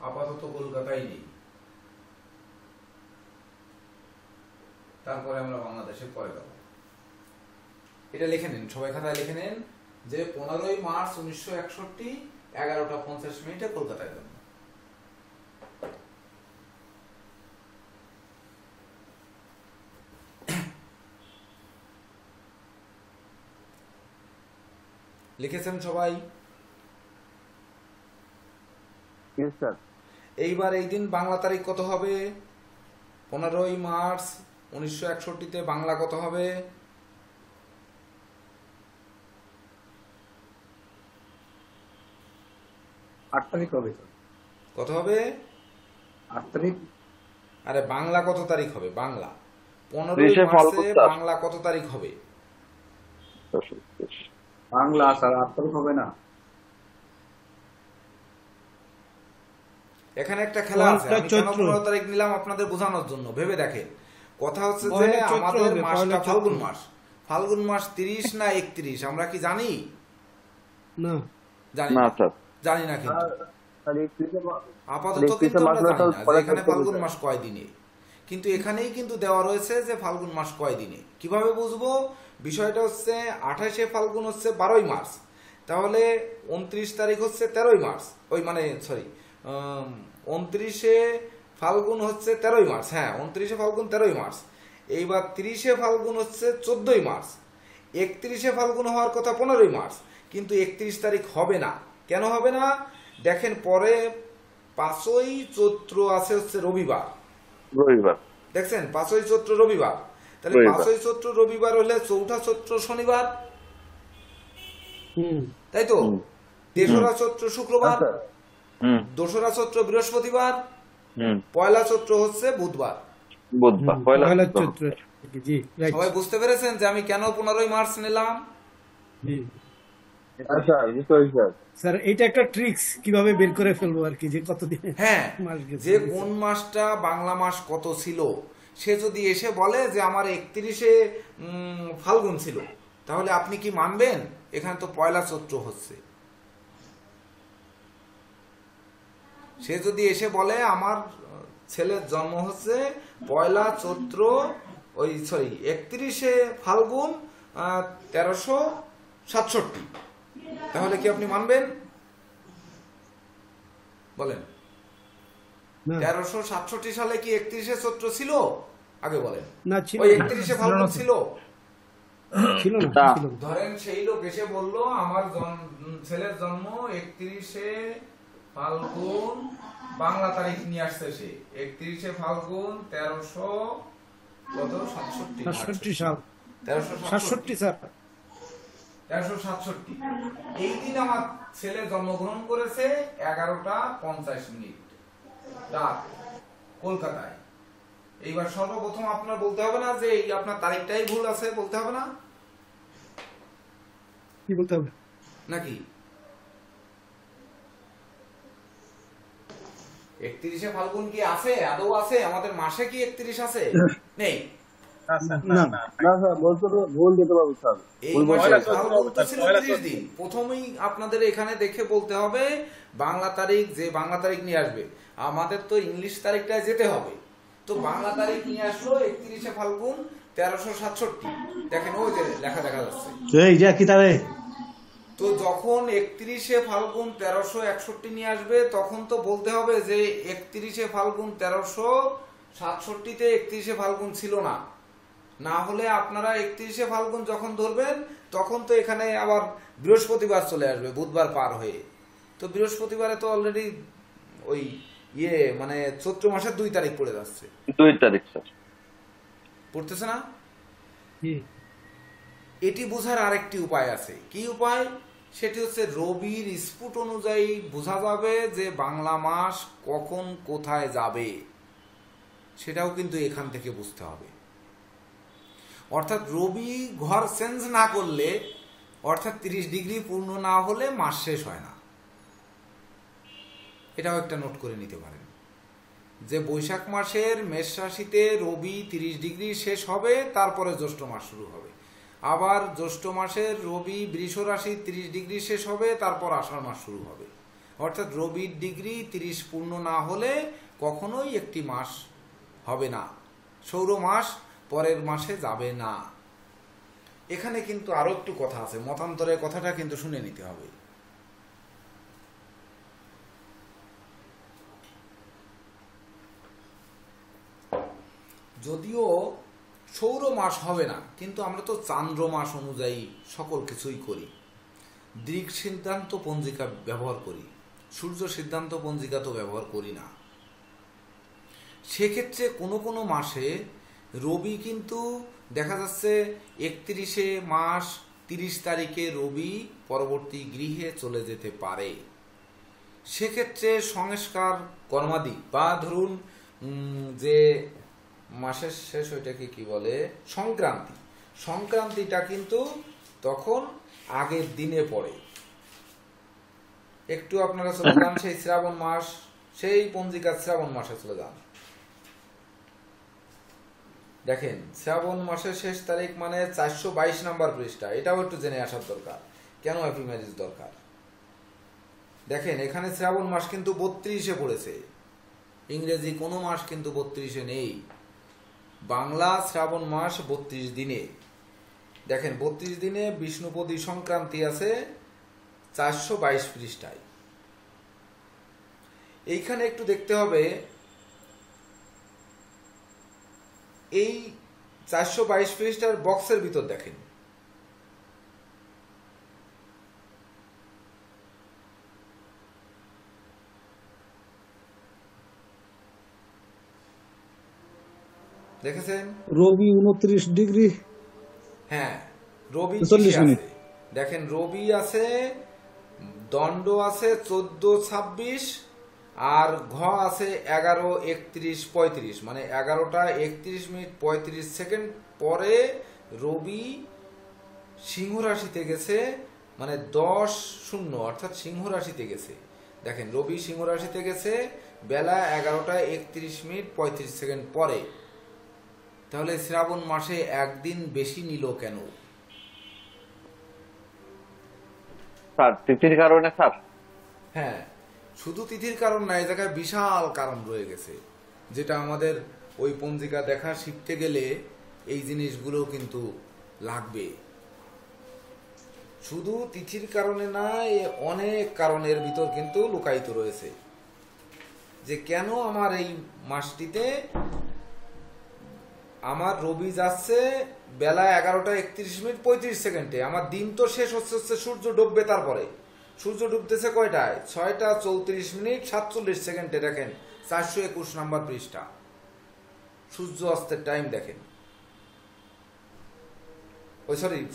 আপাতত কলকাতায় নেই, তারপরে আমরা বাংলাদেশে পরে যাব। এটা লিখে নিন, সবাই খাতায় লিখে নিন যে 15ই মার্চ 1961 11:50 কলকাতায় জন্ম। লিখেছেন সবাই? এইবার এই দিন বাংলা তারিখ কত হবে? 15ই মার্চ 1961 বাংলা কত হবে? 8 তারিখ হবে। কত হবে? 8 তারিখ। আরে বাংলা কত তারিখ হবে? বাংলা 15ই মার্চে বাংলা কত তারিখ হবে? বাংলা স্যার 8 তারিখ হবে না। এখানে একটা খেলা আছে, আমি কেন 15 তারিখ নিলাম আপনাদের বোঝানোর জন্য, ভেবে দেখেন। কথা হচ্ছে যে আমাদের মাসটা ফাল্গুন মাস, ফাল্গুন মাস 30 না 31 আমরা কি জানি? না জানি না, জানি না। কিন্তু আপাতত কিন্তু আমরা জানি না যে এখানে ফাল্গুন মাস কয় দিনে, কিন্তু এখানেই কিন্তু দেওয়া রয়েছে যে ফাল্গুন মাস কয় দিনে। কিভাবে বুঝবো? বিষয়টা হচ্ছে 28শে ফাল্গুন হচ্ছে 12ই মার্চ, তাহলে 29 তারিখ হচ্ছে 13ই মার্চ, ওই মানে সরি 29শে ফাল্গুন হচ্ছে 13ই মার্চ। হ্যাঁ 29শে ফাল্গুন 13ই মার্চ। এইবার 30শে ফাল্গুন হচ্ছে 14ই মার্চ। 31শে ফাল্গুন হওয়ার কথা 15ই মার্চ, কিন্তু 31 তারিখ হবে না। কেন হবে না? দেখেন পরে 5ই চৈত্র আছে হচ্ছে রবিবার, দেখছেন 5ই চৈত্র রবিবার, তাহলে 5ই চৈত্র রবিবার হলে 4ঠা চৈত্র শনিবার, তাই তো? 3রা চৈত্র শুক্রবার, 2রা চৈত্র বৃহস্পতিবার, 1লা চৈত্র হচ্ছে বুধবার। সবাই বুঝতে পেরেছেন যে আমি কেন 15ই মার্চ নিলাম? স্যার এটা একটা ট্রিক্স, কিভাবে বের করে ফেলবো আর কি, যে কতদিন। হ্যাঁ, যে কোন মাসটা বাংলা মাস কত ছিল, সে যদি এসে বলে যে আমার 31শে ফাল্গুন ছিল, তাহলে আপনি কি মানবেন? এখানে তো 1লা চৈত্র হচ্ছে। সে যদি এসে বলে আমার ছেলের জন্ম হচ্ছে 1লা চৈত্র ওই সরি 31শে ফাল্গুন 1367। তাহলে কি আপনি মানবেন? বলেন, 1367 সালে কি 31শে চৈত্র ছিল? আগে বলেন। না, ছিল ওই না। 31শে ফাল্গুন ছিল? ছিল না, ছিল না। ধরেন সেই লোক এসে বললো আমার ছেলের জন্ম 31শে ফাল্গুন, বাংলা তারিখ নিয়ে আসছে সে 31শে ফাল্গুন 67 সাল। 67 স্যার। 1367। এই দিন আমার ছেলে জন্মগ্রহণ করেছে 11:50 রাত কলকাতায়। এইবার সর্বপ্রথম আপনার বলতে হবে না যে এই আপনার তারিখটাই ভুল আছে, বলতে হবে না কি বলতে হবে নাকি? 31শে ফাল্গুন কি আছে, আদৌ আছে? আমাদের মাসে কি 31 আছে? নেই। না, এই মাসে ফাল্গুন তো ছিল 30 দিন। প্রথমেই আপনাদের এখানে দেখে বলতে হবে বাংলা তারিখ, যে বাংলা তারিখ নিয়ে আসবে। আমাদের তো ইংলিশ তারিখটায় যেতে হবে, তো বাংলা তারিখ নিয়ে আসলো 31শে ফাল্গুন 1367। দেখেন ওই যে লেখা দেখা যাচ্ছে। তো যখন 31শে ফাল্গুন 1361 নিয়ে আসবে তখন তো বলতে হবে যে 31শে ফাল্গুন 1367-তে 31শে ফাল্গুন ছিল না। না হলে আপনারা 31শে ফাল্গুন যখন ধরবেন তখন তো এখানে আবার বৃহস্পতিবার চলে আসবে, বুধবার পার হয়ে। তো বৃহস্পতিবারে তো অলরেডি ওই মানে চৈত্র মাসের 2 তারিখ পড়ে যাচ্ছে। 2 তারিখ স্যার পড়তেছে না? এটি বোঝার আরেকটি উপায় আছে। কি উপায়? সেটি হচ্ছে রবির স্ফুট অনুযায়ী বোঝা যাবে যে বাংলা মাস কখন কোথায় যাবে, সেটাও কিন্তু এখান থেকে বুঝতে হবে। অর্থাৎ রবি ঘর চেঞ্জ না করলে, অর্থাৎ 30 ডিগ্রি পূর্ণ না হলে মাস শেষ হয় না। এটাও একটা নোট করে নিতে পারেন যে বৈশাখ মাসের মেষ রাশিতে রবি 30 ডিগ্রি শেষ হবে, তারপরে জ্যৈষ্ঠ মাস শুরু হবে। আবার জ্যৈষ্ঠ মাসের রবি বৃষ রাশি 30 ডিগ্রি শেষ হবে, তারপর আষাঢ় মাস শুরু হবে। অর্থাৎ রবির ডিগ্রি 30 পূর্ণ না হলে কখনোই একটি মাস হবে না, সৌর মাস পরের মাসে যাবে না। এখানে কিন্তু আরো একটু কথা আছে, মতান্তরের কথাটা কিন্তু শুনে নিতে হবে। যদিও সৌর মাস হবে না, কিন্তু আমরা তো চান্দ্র মাস অনুযায়ী সকল কিছুই করি। দৃক সিদ্ধান্ত পঞ্জিকা ব্যবহার করি, সূর্য সিদ্ধান্ত পঞ্জিকা তো ব্যবহার করি না। সেক্ষেত্রে কোনো কোনো মাসে রবি কিন্তু দেখা যাচ্ছে 31শে মাস 30 তারিখে রবি পরবর্তী গৃহে চলে যেতে পারে। সেক্ষেত্রে সংস্কার কর্মাদি বা ধরুন যে মাসের শেষ ওইটাকে কি বলে, সংক্রান্তি, সংক্রান্তিটা কিন্তু তখন আগের দিনে পড়ে। একটু আপনারা চলে যান সেই শ্রাবণ মাস, সেই পঞ্জিকার শ্রাবণ মাসে চলে যান, দেখেন শ্রাবণ মাসের শেষ তারিখ মানে 422 নাম্বার পৃষ্ঠা। এটাও একটু জেনে আসার দরকার, কেন হ্যাপি ম্যারেজ দরকার। দেখেন এখানে শ্রাবণ মাস কিন্তু 32-এ পড়েছে, ইংরেজি কোনো মাস কিন্তু 32-এ নেই। বাংলা শ্রাবণ মাস 32 দিনে। দেখেন 32 দিনে বিষ্ণুপদী সংক্রান্তি আছে 422 পৃষ্ঠায়। এইখানে একটু দেখতে হবে, এই 422 পৃষ্ঠার বক্সের ভিতর দেখেন দেখেছেন রবি 29 ডিগ্রি, হ্যাঁ রবি 40 মিনিট। দেখেন রবি আছে, দণ্ড আছে 14-26, আর ঘ আছে 11:31-35, মানে 11:31:35 পরে রবি সিংহ রাশিতে গেছে, মানে 10-0 অর্থাৎ সিংহ রাশিতে গেছে। দেখেন রবি সিংহ রাশিতে গেছে বেলা 11:31:35 পরে। তাহলে শ্রাবণ মাসে একদিন বেশি নিল কেন? স্যার তিথির কারণে স্যার। হ্যাঁ, শুধু তিথির কারণ না, এই জায়গায় বিশাল কারণ রয়ে গেছে, যেটা আমাদের ওই পঞ্জিকা দেখা শিখতে গেলে এই জিনিসগুলো কিন্তু লাগবে। শুধু তিথির কারণে না, অনেক কারণের ভিতর কিন্তু লুকায়িত রয়েছে যে কেন আমার এই মাসটিতে আমার রবি যাচ্ছে বেলা 11:31:35, আমার দিন তো শেষ হচ্ছে সূর্য ডুববে। তারপরে সূর্য ডুবতেছে কয়টায়? 6:34:47 দেখেন 421 নম্বর পৃষ্ঠা, সূর্য অস্তের টাইম দেখেন।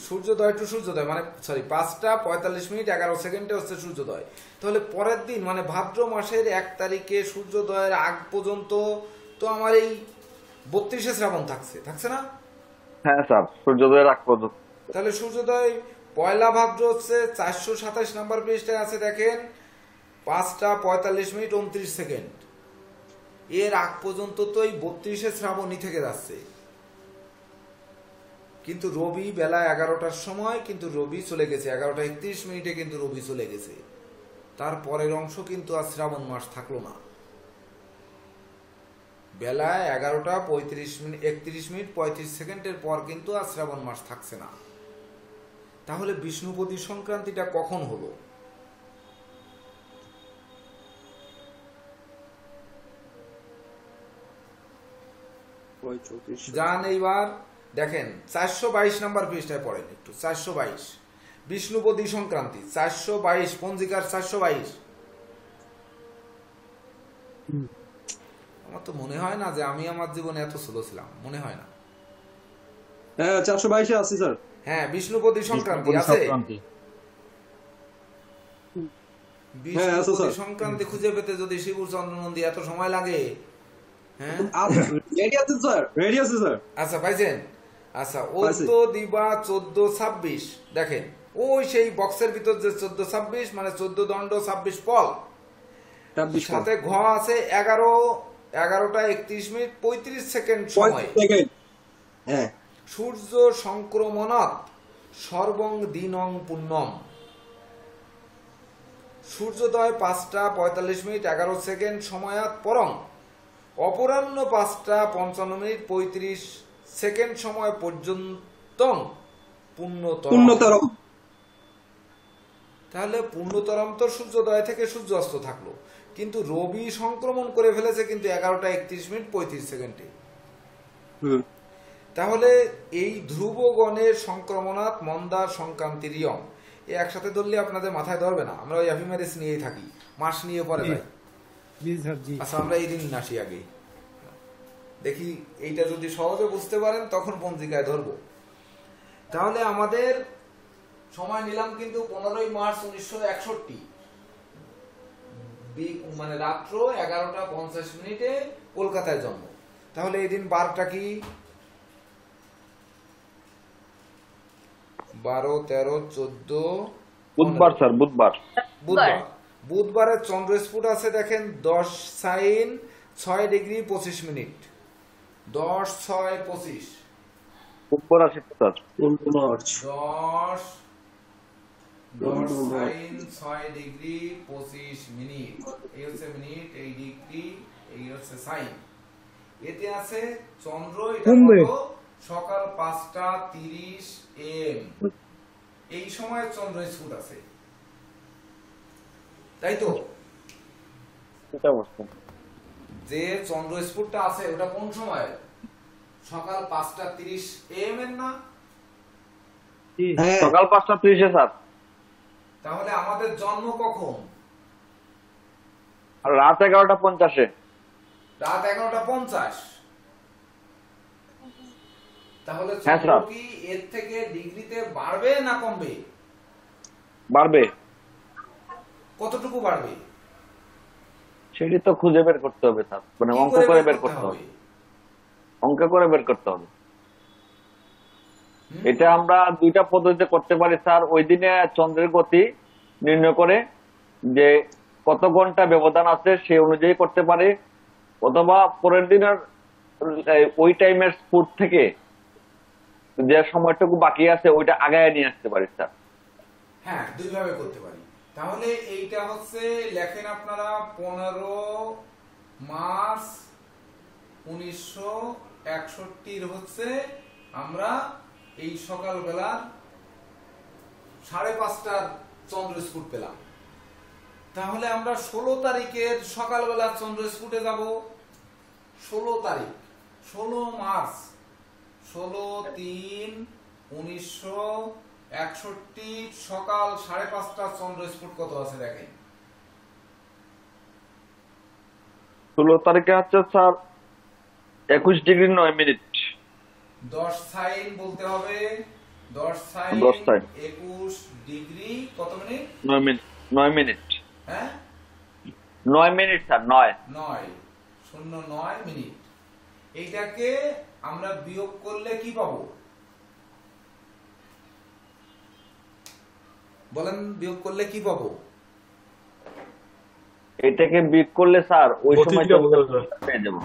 সূর্যোদয় টু সূর্যোদয়, মানে 5:45:11 হচ্ছে সূর্যোদয়। তাহলে পরের দিন মানে ভাদ্র মাসের 1 তারিখে সূর্যোদয়ের আগ পর্যন্ত তো আমার এই 32 শ্রাবণ থাকছে না? হ্যাঁ স্যার, সূর্যোদয়ের আগ পর্যন্ত। তাহলে সূর্যোদয় পয়লা ভাদ্র হচ্ছে 427 নম্বর পৃষ্ঠায় আছে দেখেন 5:45:29। এর আগ পর্যন্ত তো এই 32 শ্রাবণই থেকে যাচ্ছে। কিন্তু রবি বেলা 11টার সময় কিন্তু রবি চলে গেছে, 11:31 কিন্তু রবি চলে গেছে। তার পরের অংশ কিন্তু আর শ্রাবণ মাস থাকলো না। বেলা 11:31:35 পর কিন্তু আর শ্রাবণ মাস থাকছে না। তাহলে বিষ্ণুপদী সংক্রান্তিটা কখন হলো? যান এইবার দেখেন 422 নম্বর পৃষ্ঠায় পড়েন একটু। 422 বিষ্ণুপদী সংক্রান্তি, 422 পঞ্জিকার 422। আমার তো মনে হয় না যে আমি আমার জীবনে এত স্লো ছিলাম, মনে হয় না। হ্যাঁ 422 আছে স্যার। হ্যাঁ বিষ্ণুপদী সংক্রান্তি আছে। বিষ্ণুপদী সংক্রান্তি খুঁজে পেতে যদি শিবুর চন্দ্র নন্দী এত সময় লাগে। হ্যাঁ রেডি আছে স্যার। আচ্ছা পাইছেন? আচ্ছা উত্তর দিবা 1426 দেখেন, ওই সেই বক্সের ভিতর যে 1426 মানে 14 দণ্ড 26 পল, সাথে ঘ আছে 11:31:35 সময়। হ্যাঁ সূর্য সংক্রমণাৎ সর্বং দিনং পুণ্যম। সূর্যোদয় 5:45:11 সময়ত পরং অপরাহ্ন 5:55:35 সময় পর্যন্ত পুণ্যতরম। তাহলে পুণ্যতরম তো সূর্যোদয় থেকে সূর্য অস্ত থাকলো, কিন্তু রবি সংক্রমণ করে ফেলেছে কিন্তু 11:31:35। তাহলে এই ধ্রুবগণের সংক্রমণাৎ মন্দার সংক্রান্তিরিয়ম একসাথে ধরলে আপনাদের মাথায় ধরবে না। আমরা ওই অ্যাফিমেরিস নিয়েই থাকি, মাস নিয়ে পরে যাই। আচ্ছা আমরা এই দিন আসি আগে, দেখি এইটা যদি সহজে বুঝতে পারেন তখন পঞ্জিকায় ধরবো। তাহলে আমাদের সময় নিলাম কিন্তু 15 মার্চ 1961, মানে রাত্র 11:50 কলকাতায় জন্ম। তাহলে এই দিন বারটা কি? 12, 13, 14 বুধবার স্যার, বুধবার। বুধবারের চন্দ্রস্ফুট আছে দেখেন 10:06:25। 10:06:25 বুধবার আছে স্যার। 10:06:25। এই হচ্ছে মিনিট, এই ডিগ্রি, এই হচ্ছে সাইন। এতে আছে চন্দ্র, এটা হলো সকাল 5:30 AM। এই সময় চন্দ্র স্ফুট আছে, তাই তো? যে চন্দ্র স্ফুটটা আছে ওটা কোন সময়? সকাল 5:30 AM এর না? সকাল 5:30 স্যার। তাহলে আমাদের জন্ম কখন? রাত 11:50। রাত 11:50। তাহলে চন্দ্র কি এর থেকে ডিগ্রিতে বাড়বে না কমবে? বাড়বে। কতটুকু বাড়বে সেটি তো খুঁজে বের করতে হবে স্যার, মানে অঙ্ক করে বের করতে হবে। অঙ্ক করে বের করতে হবে। এটা আমরা দুইটা পদ্ধতিতে করতে পারি স্যার। ওই দিনে চন্দ্রের গতি নির্ণয় করে যে কত ঘন্টা ব্যবধান আছে সেই অনুযায়ী করতে পারি, অথবা পরের দিনের ওই টাইমের স্ফুট থেকে যে সময়টুকু বাকি আছে ওইটা আগায় নিয়ে আসতে পারি স্যার। হ্যাঁ, দুইভাবে করতে পারি। তাহলে এইটা হচ্ছে লেখেন আপনারা 15 মার্চ 1961 হচ্ছে আমরা এই সকালবেলা 5:30টার চন্দ্রস্ফুট পেলাম। তাহলে আমরা 16 তারিখের সকালবেলা চন্দ্রস্ফুটে যাব। 16 তারিখ, 16 মার্চ, 16/3/1961 সকাল 5:30টার চন্দ্রস্ফুট কত আছে দেখেন। 16 তারিখে হচ্ছে স্যার 21 ডিগ্রি 9 মিনিট। 10 সাইন বলতে হবে। 10 সাইন 21 ডিগ্রি কত মিনিট? 9 মিনিট। 9 মিনিট। হ্যাঁ 9 মিনিট স্যার। 9 09 মিনিট। এইটাকে আমরা বিয়োগ করলে কি পাবো বলেন? বিয়োগ করলে কি পাবো? এটাকে বিয়োগ করলে স্যার ওই সময় পেয়ে যাব।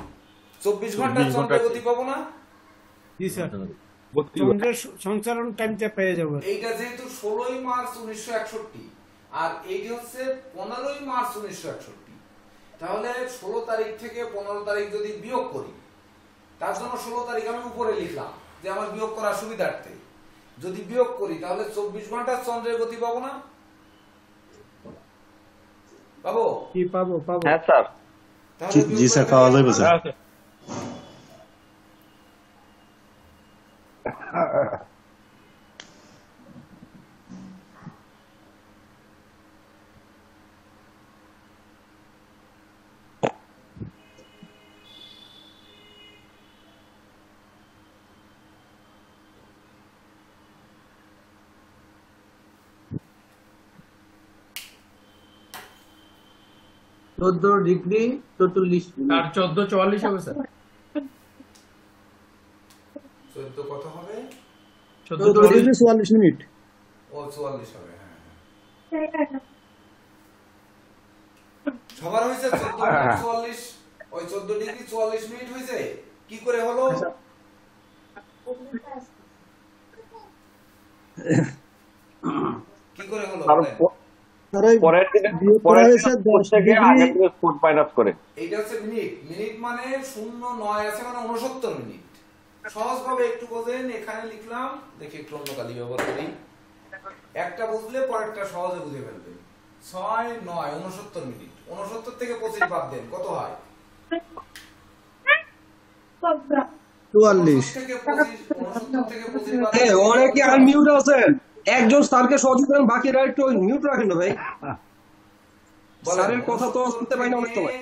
24 ঘন্টা চন্দ্রের গতি পাবো না? জি স্যার, চন্দ্রের সঞ্চালন টাইমটা পেয়ে যাবো। এইটা যেহেতু 16 মার্চ 1961 আর এইটা হচ্ছে 15 মার্চ 1961, তাহলে 16 তারিখ থেকে 15 তারিখ যদি বিয়োগ করি, তার জন্য 16 তারিখ আমি উপরে লিখলাম যে আমার বিয়োগ করার সুবিধার্থে। যদি বিয়োগ করি তাহলে 24 ঘন্টা চন্দ্রের গতি পাবো না? পাবো কি পাবো? হ্যাঁ স্যার। জি স্যার, পাওয়া যাবে স্যার। চোদ্দ ডিগ্রি 44 আর 14:44 হবে স্যার। 14 কত হবে? 14 ডিগ্রি 44 মিনিট। ও 44 হবে। হ্যাঁ সবার হয়েছে 14 ডিগ্রি 44। ওই 14 ডিগ্রি 44 মিনিট হয়েছে। কি করে হলো? কি করে হলো? পরের দিনে থেকে আগে থেকে ফুট মাইনাস করে। এইটা হচ্ছে মিনিট। মিনিট মানে 0:09 আছে মানে 69 মিনিট। সহজভাবে একটু বোঝেন, এখানে লিখলাম, দেখি একটু অন্য কালি ব্যবহার করি। একটা বুঝলে পরেরটা সহজে বুঝে ফেলবেন। 6-9 69 মিনিট। 69 থেকে 25 বাদ দেন, কত হয়? 44 থেকে 25, 69 থেকে 25 বাদ হ্যাঁ, দেন। অনেকে আনমিউট আছেন। একজন স্যারকে সহযোগ করেন, বাকিরা একটু মিউট রাখেন না ভাই। স্যারের কথা তো শুনতে পাই না অনেক সময়।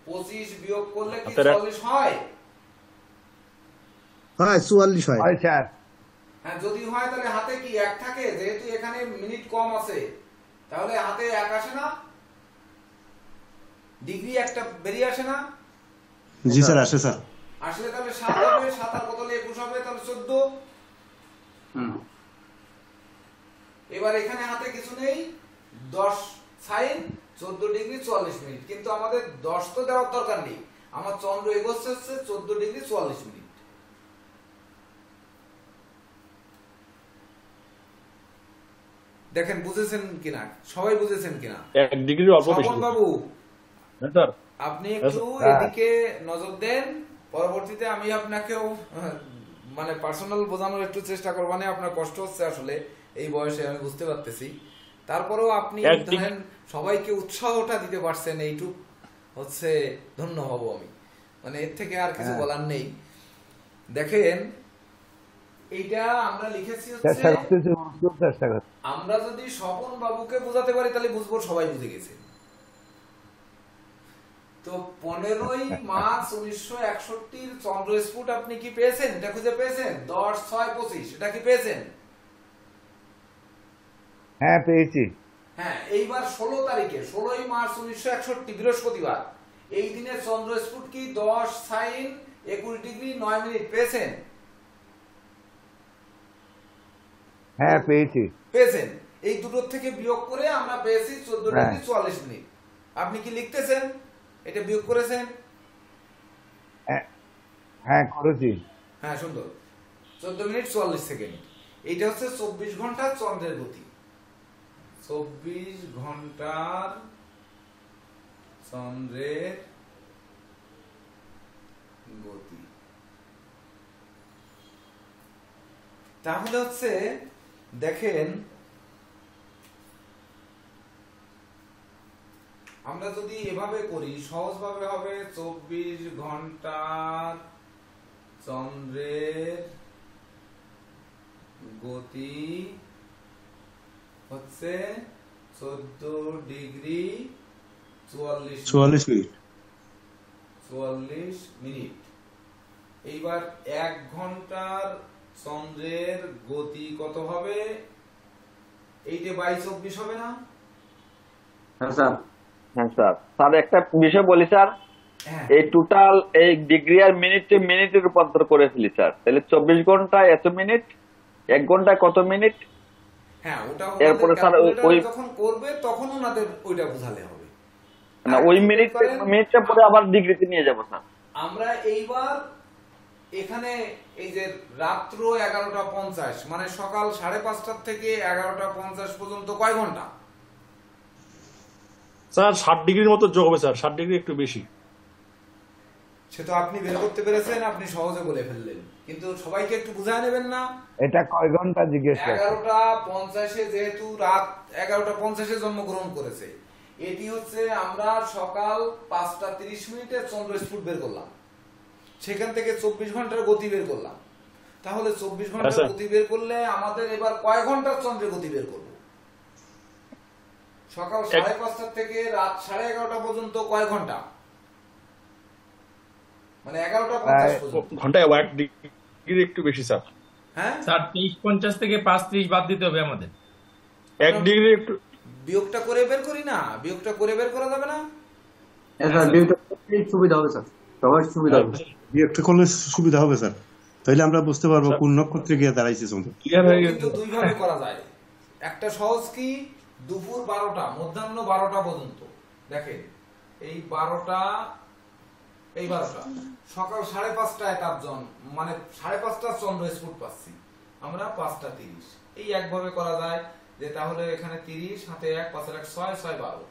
25 বিয়োগ করলে কি 44 হয়? হ্যাঁ 44 হয়। স্যার হ্যাঁ যদি হয় তাহলে হাতে কি 1 থাকে? যেহেতু এখানে মিনিট কম আছে তাহলে হাতে 1 আসে না? ডিগ্রি একটা বেরিয়ে আসে না? জি স্যার, আসে স্যার। আসলে তাহলে 7 হবে, 7 আর বদলে 21 হবে, তাহলে 14। এবার এখানে হাতে কিছু নেই, 10 সাইন 14 ডিগ্রি 44 মিনিট, কিন্তু আমাদের 10 তো দেওয়ার দরকার নেই। আমার চন্দ্র এগোচ্ছে হচ্ছে 14 ডিগ্রি 44 মিনিট। দেখেন বুঝেছেন কিনা, সবাই বুঝেছেন কিনা? 1 ডিগ্রি অল্প বেশি। স্বপন বাবু স্যার আপনি একটু এদিকে নজর দেন, পরবর্তীতে আমি আপনাকেও মানে পার্সোনাল বোঝানোর একটু চেষ্টা করব। মানে আপনার কষ্ট হচ্ছে আসলে এই বয়সে, আমি বুঝতে পারতেছি। তারপরেও আপনি ধরেন সবাইকে উৎসাহটা দিতে পারছেন, এইটুক হচ্ছে ধন্য হব আমি। মানে এর থেকে আর কিছু বলার নেই। দেখেন এইটা আমরা লিখেছি হচ্ছে, আমরা যদি স্বপন বাবুকে বোঝাতে পারি তাহলে বুঝবো সবাই বুঝে গেছে। তো 15 মার্চ 1961 চন্দ্রস্ফুট আপনি কি পেয়েছেন? এটা খুঁজে পেয়েছেন? 10-6-25 এটা কি পেয়েছেন? হ্যাঁ পেয়েছি। হ্যাঁ, এইবার 16 তারিখে 16 মার্চ 1961 বৃহস্পতিবার এই দিনের চন্দ্রস্ফুট কি 10 সাইন 21 ডিগ্রি 9 মিনিট পেয়েছেন? হ্যাঁ পেয়েছি। পেয়েছেন। এই দুটোর থেকে বিয়োগ করে আমরা পেয়েছি 14 ডিগ্রি 44 মিনিট। আপনি কি লিখতেছেন? এটা বিয়োগ করেছেন? হ্যাঁ করেছি। হ্যাঁ সুন্দর। 14 মিনিট 44 সেকেন্ড। এইটা হচ্ছে 24 ঘন্টার চন্দ্রের গতি। 24 ঘন্টার চন্দ্রের গতি। তাহলে হচ্ছে দেখেন, আমরা যদি এভাবে করি সহজভাবে হবে 24 ঘন্টার চন্দ্রের গতি হচ্ছে 14 ডিগ্রি 44 মিনিট। 44 মিনিট। এইবার 1 ঘন্টার চন্দ্রের গতি কত হবে? এইটা 22-24 হবে না? হ্যাঁ স্যার। হ্যাঁ স্যার। স্যার একটা বিষয় বলি স্যার, হ্যাঁ। এই টোটাল এই ডিগ্রি আর মিনিটে রূপান্তর করে ফেলি স্যার। তাহলে 24 ঘন্টায় এত মিনিট, 1 ঘন্টায় কত মিনিট? হ্যাঁ, ওটা এরপরে স্যার ওই যখন করবে তখন ওনাদের ওইটা বোঝালে হবে না, ওই মিনিটটা পরে আবার ডিগ্রিতে নিয়ে যাবো স্যার। আমরা এইবার এখানে এই যে রাত্র 11:50 মানে সকাল 5:30 থেকে 11:50 পর্যন্ত কয় ঘন্টা? স্যার 60 ডিগ্রির মতো যোগ হবে স্যার, 60 ডিগ্রি একটু বেশি। সে তো আপনি বের করতে পেরেছেন, আপনি সহজে বলে ফেললেন, কিন্তু সবাইকে একটু বুঝায় নেবেন না। এটা কয় ঘন্টা জিজ্ঞেস করছেন? 11:50 যেহেতু রাত 11:50 জন্মগ্রহণ করেছে, এটি হচ্ছে আমরা সকাল 5:30 চন্দ্রস্ফুট বের করলাম, সেখান থেকে 24 ঘন্টার গতি বের করলাম। তাহলে 24 ঘন্টার গতি বের করলে আমাদের এবার কয় ঘন্টার চন্দ্রের গতি বের করব? সকাল 5:30 থেকে রাত 11:30 পর্যন্ত কয় ঘন্টা? মানে 11:50 পর্যন্ত ঘন্টায় 1 ডিগ্রি একটু বেশি স্যার। হ্যাঁ স্যার 23:50 থেকে 5:30 বাদ দিতে হবে আমাদের। 1 ডিগ্রি একটু বিয়োগটা করে বের করি না? বিয়োগটা করে বের করা যাবে না? স্যার বিয়োগটা করলে সুবিধা হবে স্যার, সবার সুবিধা হবে। বিয়োগটা করলে সুবিধা হবে স্যার, তাহলে আমরা বুঝতে পারবো কোন নক্ষত্রে গিয়ে দাঁড়াইছে চন্দ্র। কিন্তু দুই ভাবে করা যায়। একটা সহজ কি, দুপুর 12টা মধ্যাহ্ন 12টা পর্যন্ত দেখেন, এই 12টা সকাল 5:30টায় তাপজন মানে 5:30 চন্দ্র স্ফুট পাচ্ছি আমরা 5:30। এই একভাবে করা যায় যে তাহলে এখানে 30 হাতে 1 5 1 6 6 12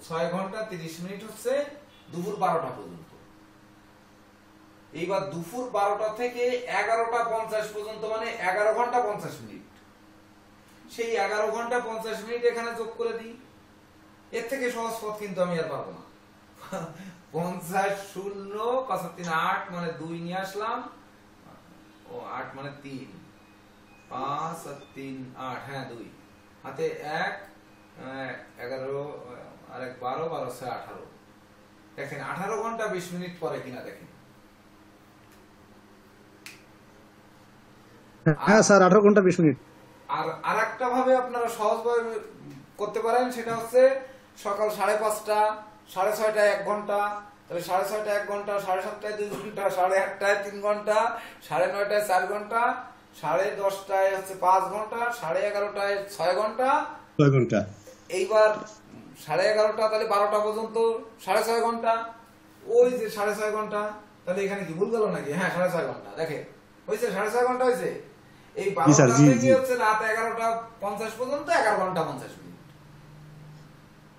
6 ঘন্টা 30 মিনিট হচ্ছে দুপুর 12টা পর্যন্ত। এইবার দুপুর 12টা থেকে 11:50 পর্যন্ত মানে 11 ঘন্টা 50 মিনিট। সেই 11 ঘন্টা 50 মিনিট এখানে যোগ করে দিই। এর থেকে সহজ পথ কিন্তু আমি আর পাবো না। 50 0 5 3 8 মানে 2 নিয়ে আসলাম, ও 8 মানে 3 5 আর 3 8, হ্যাঁ 2 হাতে 1 11 আর 1 12 12 6 18। দেখেন 18 ঘন্টা 20 মিনিট পরে কিনা দেখেন। হ্যাঁ স্যার 18 ঘন্টা 20 মিনিট। আর আরেকটা ভাবে আপনারা সহজভাবে করতে পারেন, সেটা হচ্ছে সকাল 5:30 6:30 1 ঘন্টা, তাহলে 6:30 1 ঘন্টা, 7:30 2 ঘন্টা, 8:30 3 ঘন্টা, 9:30 4 ঘন্টা, 10:30 হচ্ছে 5 ঘন্টা, 11:30 6 ঘন্টা 6 ঘন্টা। এইবার 11:30 তাহলে 12টা পর্যন্ত 6.5 ঘন্টা। ওই যে 6.5 ঘন্টা, তাহলে এখানে কি ভুল গেল নাকি? হ্যাঁ 6.5 ঘন্টা, দেখে হয়েছে 6.5 ঘন্টা হয়েছে। এই 12টা থেকে হচ্ছে রাত 11:50 পর্যন্ত 11 ঘন্টা 50 মিনিট।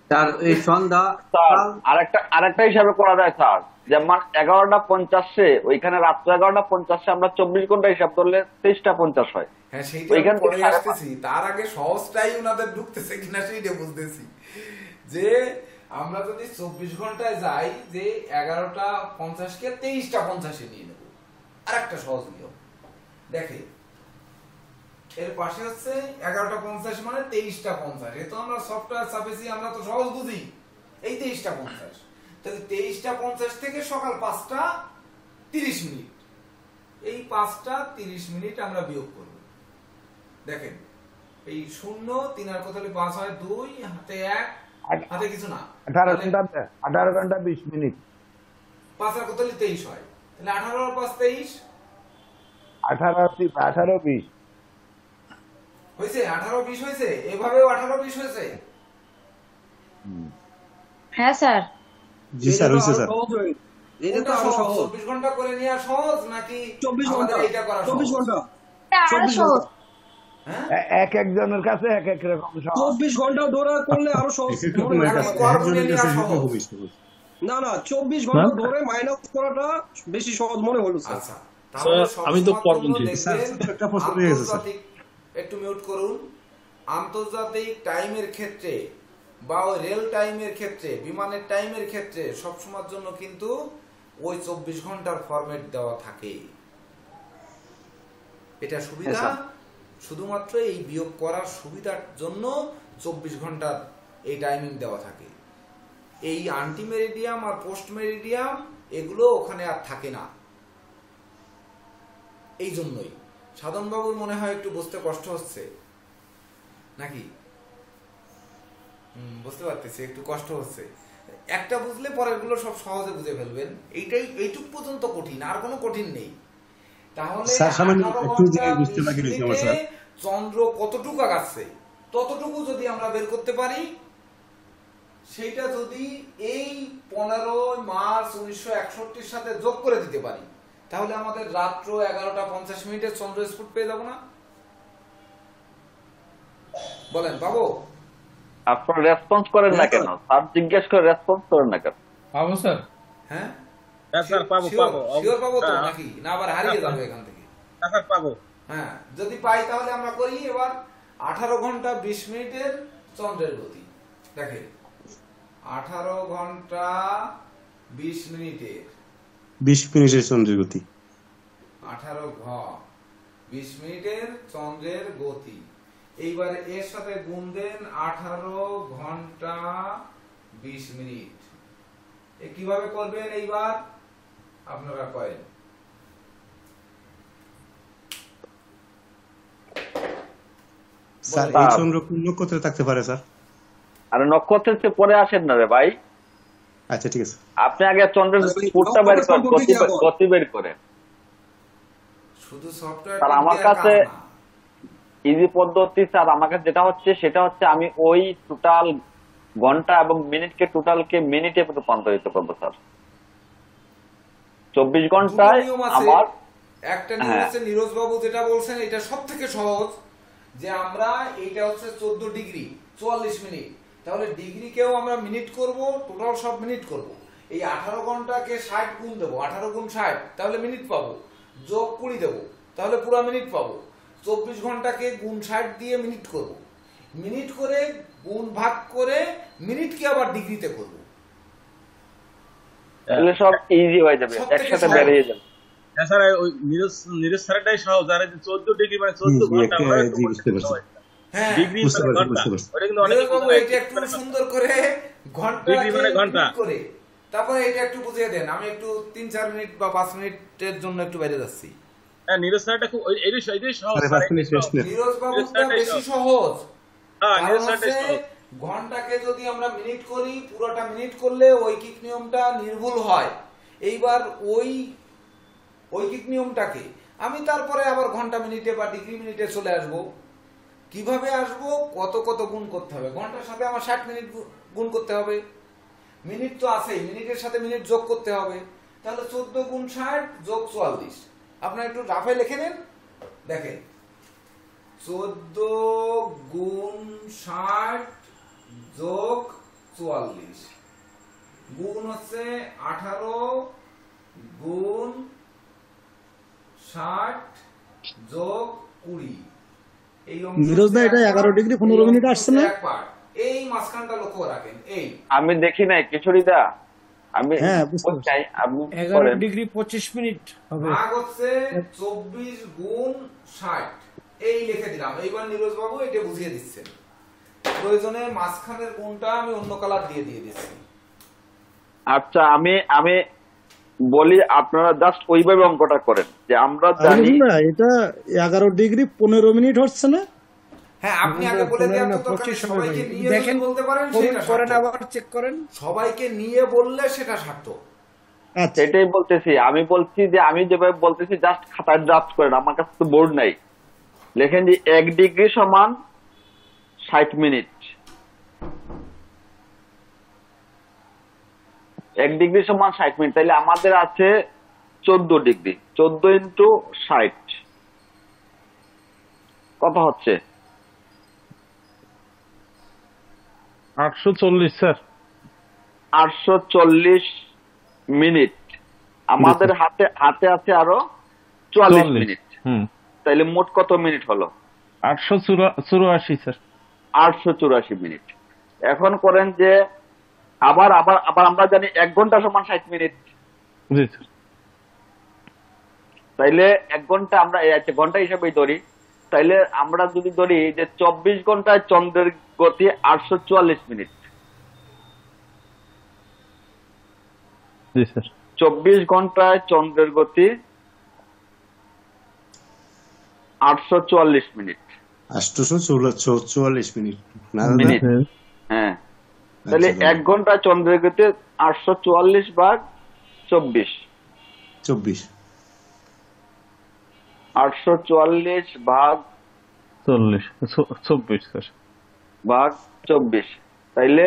স্যার এই সন্ধ্যা আরেকটা হিসাবে করা যায় স্যার, যেমন 11:50 ওইখানে রাত্র 11:50 আমরা 24 ঘন্টা হিসাব করলে 23:50 হয়। হ্যাঁ সেইটা পরে আসতেছি, তার আগে সহজটাই ওনাদের ঢুকতেছে কিনা সেইটা বুঝতেছি। যে আমরা যদি 24 ঘন্টায় যাই, যে 11:50 কে 23:50 নিয়ে নেব। আরেকটা সহজ নিয়ম দেখে, এর পাশে হচ্ছে 11:50 মানে 23:50। এ তো আমরা সফটওয়্যার সাপেসি আমরা তো সহজ বুঝি, এই 23:50। তাহলে 23:50 থেকে সকাল 5:30 মিনিট, এই 5:30 মিনিট আমরা বিয়োগ করব। দেখেন এই 0 3 আর কত হলে 5 হয় 2, হাতে 1 হাতে কিছু না, 18 ঘন্টা 20 মিনিট। 5 আর কত হলে 23 হয়, তাহলে 18 আর 5 23, 18 20 হয়েছে 18 20 হয়েছে। এভাবেও 18 20 হয়েছে। হ্যাঁ স্যার। জি স্যার হয়েছে স্যার। এটা তো আরো সহজ। 24 ঘন্টা করে নেওয়া সহজ নাকি 24 ঘন্টা? এটা করা 24 ঘন্টা। আরো সহজ। এক একজনের কাছে এক এক রকম সহজ। 24 ঘন্টা ধরে করলে আরো সহজ। না 24 ঘন্টা ধরে মাইনাস করাটা বেশি সহজ মনে হলো স্যার। আচ্ছা তাহলে আমি তো সবসময়ের জন্য পরবর্তী দেখবেন একটা প্রশ্ন রয়ে গেছে, স্যার। আন্তর্জাতিক, একটু মিউট করুন, আন্তর্জাতিক টাইমের ক্ষেত্রে বা ওই রেল টাইমের ক্ষেত্রে, বিমানের টাইমের ক্ষেত্রে সবসময়ের জন্য কিন্তু ওই 24 ঘন্টার ফরম্যাট দেওয়া থাকে। এটা সুবিধা, শুধুমাত্র এই বিয়োগ করার সুবিধার জন্য 24 ঘন্টার এই টাইমিং দেওয়া থাকে। এই আন্টিমেরিডিয়াম আর পোস্ট মেরিডিয়াম এগুলো ওখানে আর থাকে না। এই জন্যই সাধনবাবুর মনে হয় একটু বুঝতে কষ্ট হচ্ছে নাকি? বুঝতে পারতেছি একটু কষ্ট হচ্ছে। একটা বুঝলে পরের গুলো সব সহজে বুঝে ফেলবেন। এইটুক পর্যন্ত কঠিন, আর কোনো কঠিন নেই। তাহলে স্যার, সামান্য 18 একটু ঘন্টা জায়গায় বুঝতে 20 বাকি রয়েছে আমার, মিনিটে স্যার। চন্দ্র কতটুকু আগাচ্ছে ততটুকু যদি আমরা বের করতে পারি, সেইটা যদি এই 15 মার্চ 1961 সাথে যোগ করে দিতে পারি, তাহলে আমাদের রাত্র 11:50 চন্দ্র স্ফুট পেয়ে যাব না? বলেন বাবু। আপনার রেসপন্স করেন না কেন? স্যার জিজ্ঞেস করে রেসপন্স করেন না কেন? পাবো স্যার। হ্যাঁ স্যার পাবো শিওর পাবো তো নাকি? না আবার হারিয়ে যাবে এখান থেকে? স্যার পাবো। হ্যাঁ, যদি পাই তাহলে আমরা করি এবার 18 ঘন্টা 20 মিনিটের চন্দ্রের গতি। দেখেন 18 ঘন্টা 20 মিনিটের 20 মিনিটের চন্দ্রের গতি, 20 মিনিটের চন্দ্রের গতি। এইবার এর সাথে গুণ দেন 18 ঘন্টা 20 মিনিট। কিভাবে করবেন এইবার আপনারা করেন। স্যার এই চন্দ্র কোন নক্ষত্রে থাকতে পারে স্যার? আরে নক্ষত্রের চেয়ে পরে আসেন না রে ভাই। আচ্ছা ঠিক আছে, আপনি আগে চন্দ্রের স্ফুটটা বের করেন, গতি বের করেন। শুধু সফটওয়্যার স্যার আমার কাছে ইজি পদ্ধতি, স্যার আমার কাছে যেটা হচ্ছে সেটা হচ্ছে আমি ওই টোটাল ঘন্টা এবং মিনিটকে টোটালকে মিনিটে রূপান্তরিত করবো স্যার। 24 ঘন্টায় আমার একটা নিয়ম আছে নীরজ বাবু যেটা বলছেন এটা সবথেকে সহজ, যে আমরা এইটা হচ্ছে 14 ডিগ্রি 44 মিনিট, তাহলে ডিগ্রিকেও আমরা মিনিট করব, টোটাল সব মিনিট করব। এই 18 ঘন্টাকে 60 গুণ দেবো, 18 গুণ 60 তাহলে মিনিট পাবো, যোগ 20 দেবো তাহলে পুরো মিনিট পাবো। 24 ঘন্টাকে গুণ 60 দিয়ে মিনিট করব, মিনিট করে গুণ ভাগ করে মিনিটকে আবার ডিগ্রিতে করব। তাহলে সব ইজি হয়ে যাবে, একসাথে বেরিয়ে যাবে। হ্যাঁ স্যার, ওই নিরজ স্যারটাই সহজ। আর 14 ডিগ্রি মানে 14 ঘন্টা, হ্যাঁ ডিগ্রি মানে ঘন্টা, ওটা কিন্তু অনেক এটা একটু সুন্দর করে ঘন্টা ডিগ্রি মানে ঘন্টা করে তারপরে এটা একটু বুঝিয়ে দেন। আমি একটু 3-4 মিনিট বা 5 মিনিটের জন্য একটু বাইরে যাচ্ছি। হ্যাঁ নিরজ স্যারটা খুব এটাই সহজ। নিরজ বাবুটা বেশি সহজ। হ্যাঁ নিরজ স্যারটাই সহজ। ঘন্টাকে যদি আমরা মিনিট করি, পুরোটা মিনিট করলে ঐকিক নিয়মটা নির্ভুল হয়। এইবার ওই ঐকিক নিয়মটাকে আমি তারপরে আবার ঘন্টা মিনিটে বা ডিগ্রি মিনিটে চলে আসব। কিভাবে আসব? কত কত গুণ করতে হবে। ঘন্টার সাথে আমার 60 মিনিট গুণ করতে হবে, মিনিট তো আছেই, মিনিটের সাথে মিনিট যোগ করতে হবে। তাহলে 14 গুণ 60 যোগ 44। আপনারা একটু রাফে লিখে নেন, দেখেন 14 গুণ 60 যোগ 44 গুণ হচ্ছে 18 গুণ 60 যোগ 20। এই নীরজ দা এটা 11 ডিগ্রি 15 মিনিট আসছে না? এই মাঝখানটা লক্ষ্য রাখেন। এই আমি দেখি নাই কিশোরীদা, আমি হ্যাঁ চাই আপনি 11 ডিগ্রি 25 মিনিট হবে। ভাগ হচ্ছে 24 গুণ 60, এই লিখে দিলাম। এইবার নীরজ বাবু এটা বুঝিয়ে দিচ্ছেন। প্রয়োজনে মাঝখানের গুণটা আমি অন্য কালার দিয়ে দিচ্ছি। আচ্ছা আমি বলি, আপনারা জাস্ট ওইভাবে অঙ্কটা করেন যে আমরা জানি না এটা 11 ডিগ্রি 15 মিনিট হচ্ছে না। হ্যাঁ আপনি আগে বলে দেন তো, সবাইকে নিয়ে দেখেন বলতে পারেন সেটা করেন, আবার চেক করেন। সবাইকে নিয়ে বললে সেটা সার্থক। আচ্ছা সেটাই বলতেছি, আমি বলছি যে আমি যেভাবে বলতেছি জাস্ট খাতায় ড্রাফট করেন, আমার কাছে তো বোর্ড নাই। লেখেন যে 1 ডিগ্রি সমান 60 মিনিট, 1 ডিগ্রি সমান 60 মিনিট। তাইলে আমাদের আছে 14 ডিগ্রি, 14 ইন্টু 60 কত হচ্ছে? 840 স্যার। 840 মিনিট। আমাদের হাতে আছে আরো 44 মিনিট। তাইলে মোট কত মিনিট হলো? 884 স্যার। 884 মিনিট। এখন করেন যে আবার আবার আবার আমরা জানি 1 ঘন্টা সমান 60 মিনিট। জি স্যার। তাইলে 1 ঘন্টা আমরা ঘন্টা হিসেবেই ধরি। তাইলে আমরা যদি ধরি যে 24 ঘন্টায় চন্দ্রের গতি 844 মিনিট। জি স্যার। 24 ঘন্টায় চন্দ্রের গতি 844 মিনিট। 844 মিনিট না মিনিট, হ্যাঁ। তাহলে 1 ঘন্টা চন্দ্রের গতি 844 ভাগ 24। 844 ভাগ 24 স্যার ভাগ 24, তাইলে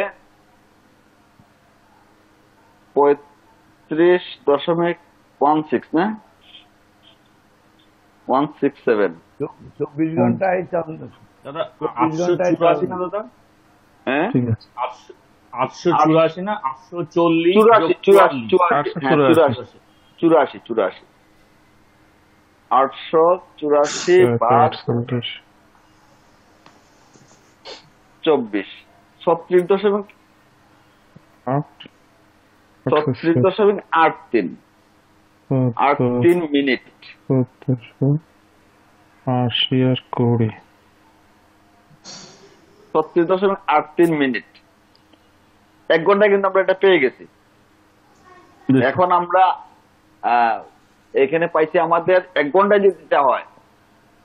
35.16 না 167। 24 ঘন্টায় দাদা 884 না দাদা? হ্যাঁ ঠিক আছে। 884 না 840 84 884 ভাগ 24 36.83 মিনিট। 36.83 মিনিট। 1 ঘন্টায় কিন্তু আমরা এটা পেয়ে গেছি। এখন আমরা এখানে পাইছি আমাদের 1 ঘন্টায় যদি দিতে হয়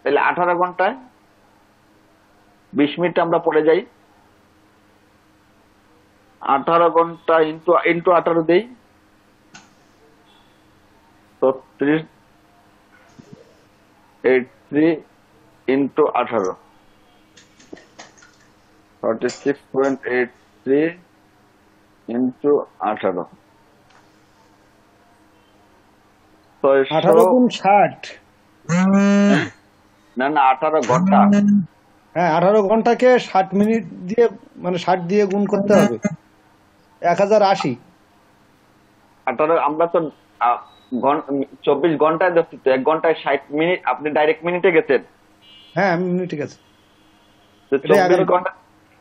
তাহলে 18 ঘন্টায় 20 মিনিট আমরা পড়ে যাই। 18 ঘন্টা ইন্টু 18 দেই 83 ইন্টু 18 46.83 ইন্টু 18 18 গুণ 60। না 18 ঘন্টা। হ্যাঁ 18 ঘন্টাকে 60 মিনিট দিয়ে মানে 60 দিয়ে গুণ করতে হবে 1080। 18 আমরা তো 24 ঘন্টায় ধরছি তো, 1 ঘন্টায় 60 মিনিট। আপনি ডাইরেক্ট মিনিটে গেছেন। হ্যাঁ আমি মিনিটে গেছি। 24 ঘন্টা,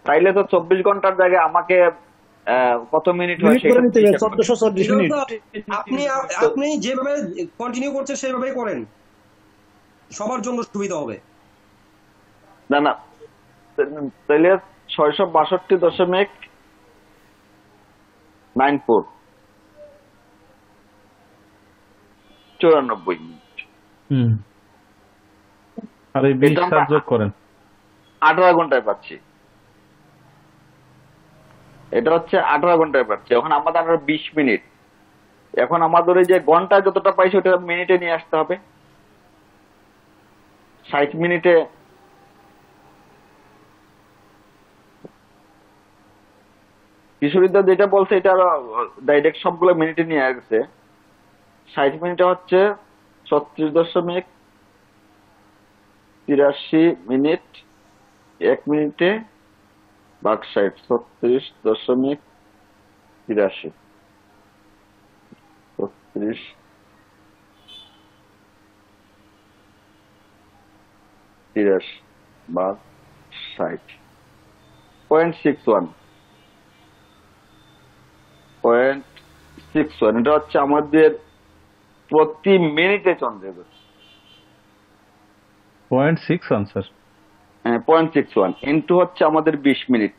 তাইলে তো 24 ঘন্টার জায়গায় আমাকে কত মিনিট হয় সেটা 1440 মিনিট। আপনি যেভাবে কন্টিনিউ করছেন সেভাবেই করেন, সবার জন্য সুবিধা হবে। না তাইলে 662.94 94 মিনিট। আর এই 20 যোগ করেন 18 ঘন্টায় পাচ্ছি। এটা হচ্ছে 18 ঘন্টায় পাচ্ছি। এখন আমাদের আরো 20 মিনিট। এখন আমাদের এই যে ঘন্টায় যতটা পাইছি ওটা মিনিটে নিয়ে আসতে হবে। 60 মিনিটে কিশোরীদা যেটা বলছে এটা ডাইরেক্ট সবগুলো মিনিটে নিয়ে আসছে। 60 মিনিটে হচ্ছে 36.83 মিনিট। 1 মিনিটে ভাগ 60 36.83 36 ভাগ 60 0.61 এটা হচ্ছে আমাদের প্রতি মিনিটে চন্দ্রের গতি। 0.61 স্যার। হ্যাঁ 0.61 ইন্টু হচ্ছে আমাদের 20 মিনিট।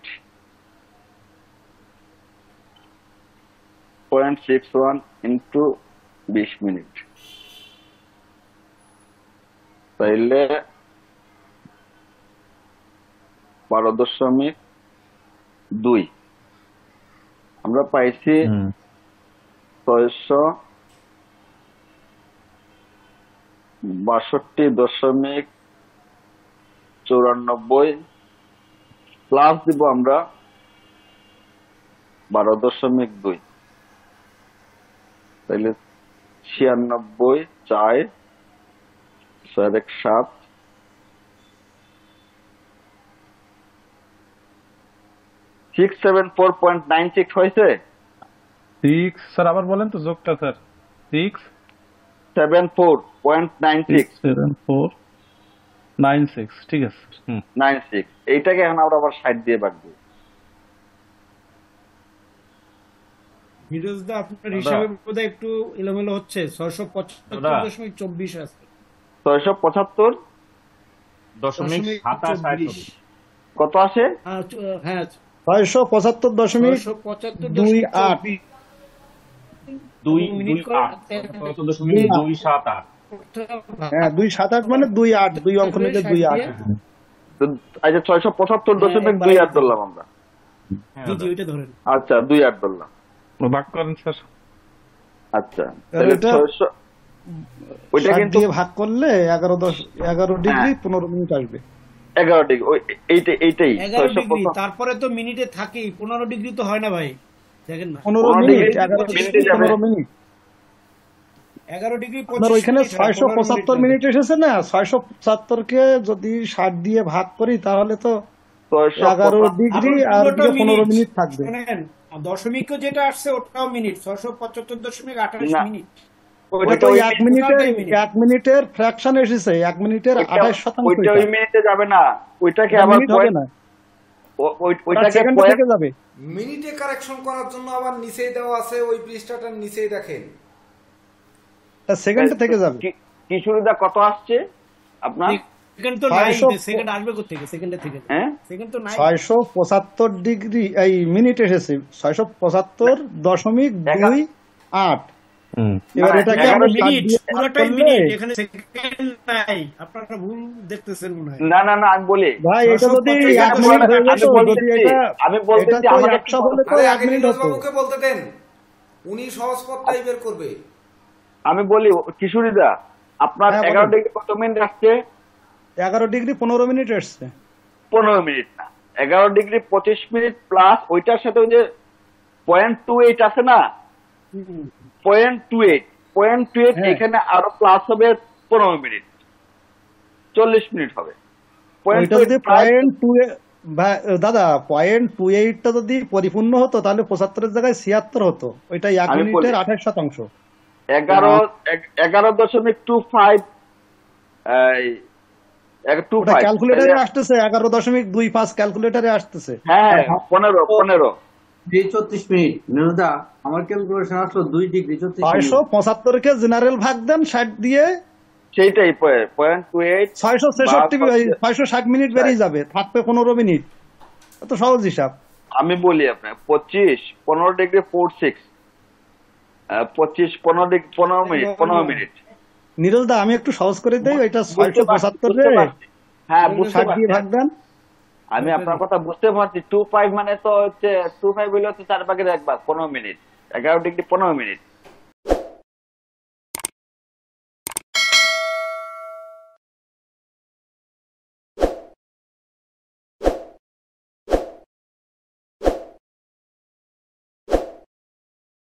0.61 ইন্টু 20 মিনিট, তাইলে 12.2 আমরা পাইছি 662.94 প্লাস দিব আমরা 12.2, তাহলে 96 4 7 674.96 হয়েছে। 6 স্যার আবার বলেন তো যোগটা স্যার। 6 674.96 674.96 ঠিক আছে। 96 এইটাকে এখন আমরা আবার 60 দিয়ে ভাগ দিই। ফিরোজ দা আপনার হিসাবে বোধহয় একটু এলোমেলো হচ্ছে। 675.24 আছে। 675.27 কত আসে? হ্যাঁ 675.28 হ্যাঁ 278 মানে 28 2 অঙ্ক নিলে 28 আচ্ছা 675.28 ধরলাম আমরা। জি জি ওইটা ধরেন। আচ্ছা 28 ধরলাম। ভাগ করেন স্যার। আচ্ছা তাহলে 600 ওইটা কিন্তু ভাগ করলে 11 ডিগ্রি 15 মিনিট আসবে। 11 ডিগ্রি এইটাই 11 ডিগ্রি তারপরে তো মিনিটে থাকেই 15 ডিগ্রি তো হয় না ভাই দেখেন না 15 মিনিট 11 ডিগ্রি 15 মিনিট 11 ডিগ্রি আপনার ওইখানে 675 মিনিট এসেছে না 675 কে যদি 60 দিয়ে ভাগ করি তাহলে তো 11 ডিগ্রি আর 15 মিনিট থাকবে। শুনেন দশমিক যেটা আসছে ওটাও মিনিট 675.28 মিনিট ওটা তো 1 মিনিটের ফ্র্যাকশন এসেছে 1 মিনিটের 28% ওইটা ওই মিনিটে যাবে না ওইটাকে আবার হবে না ওইটাকে সেকেন্ড থেকে যাবে মিনিটে কারেকশন করার জন্য আবার নিচেই দেওয়া আছে ওই পৃষ্ঠাটার নিচেই দেখেন সেকেন্ড থেকে যাবে কি সুবিধা কত আসছে আপনার সেকেন্ড তো নাই সেকেন্ড আসবে কোথা থেকে সেকেন্ডে থেকে হ্যাঁ সেকেন্ড তো নাই 675 ডিগ্রি এই মিনিট এসেছে 675.28 এবার এটাকে আমরা মিনিট পুরোটাই মিনিট এখানে সেকেন্ড নাই আপনারা ভুল দেখতেছেন মনে হয় না আমি বলি ভাই এটা যদি 1 মিনিট হয়ে যেত যদি এটা আমি বলতেছি আমাকে 100 হলে তো 1 মিনিট হতো বাবুকে বলতে দেন উনি সহজ পথটাই বের করবে আমি বলি কিশোরীদা আপনার 11 ডিগ্রি কত মিনিট আসছে 11 ডিগ্রি 15 মিনিট আসছে 15 মিনিট না 11 ডিগ্রি 25 মিনিট প্লাস ওইটার সাথে ওই যে 0.28 আছে না 0.28 এখানে আরো প্লাস হবে 15 মিনিট 40 মিনিট হবে দাদা 0.28 টা যদি পরিপূর্ণ হতো তাহলে 75 এর জায়গায় 76 হতো ওইটা 1 মিনিটের 28%। 11.25 ক্যালকুলেটরে আসতেছে 11.25 ক্যালকুলেটরে আসতেছে হ্যাঁ 15 34 মিনিট নিরুদা আমার ক্যালকুলেশন আসলো 2 ডিগ্রি 675 কে জেনারেল ভাগ দেন 60 দিয়ে সেইটাই 0.28 660 মিনিট বেরিয়ে যাবে থাকবে 15 মিনিট এত সহজ হিসাব। আমি বলি আপনার 15 ডিগ্রি 46 15 মিনিট 15 মিনিট নিরল দা আমি একটু সহজ করে দেই এটা 675 রে হ্যাঁ 60 দিয়ে ভাগ দেন। আমি আপনার কথা বুঝতে পারছি 25 মানে তো হচ্ছে 25 হইলে হচ্ছে 4 ভাগের 1 ভাগ 15 মিনিট 11 ডিগ্রি 15 মিনিট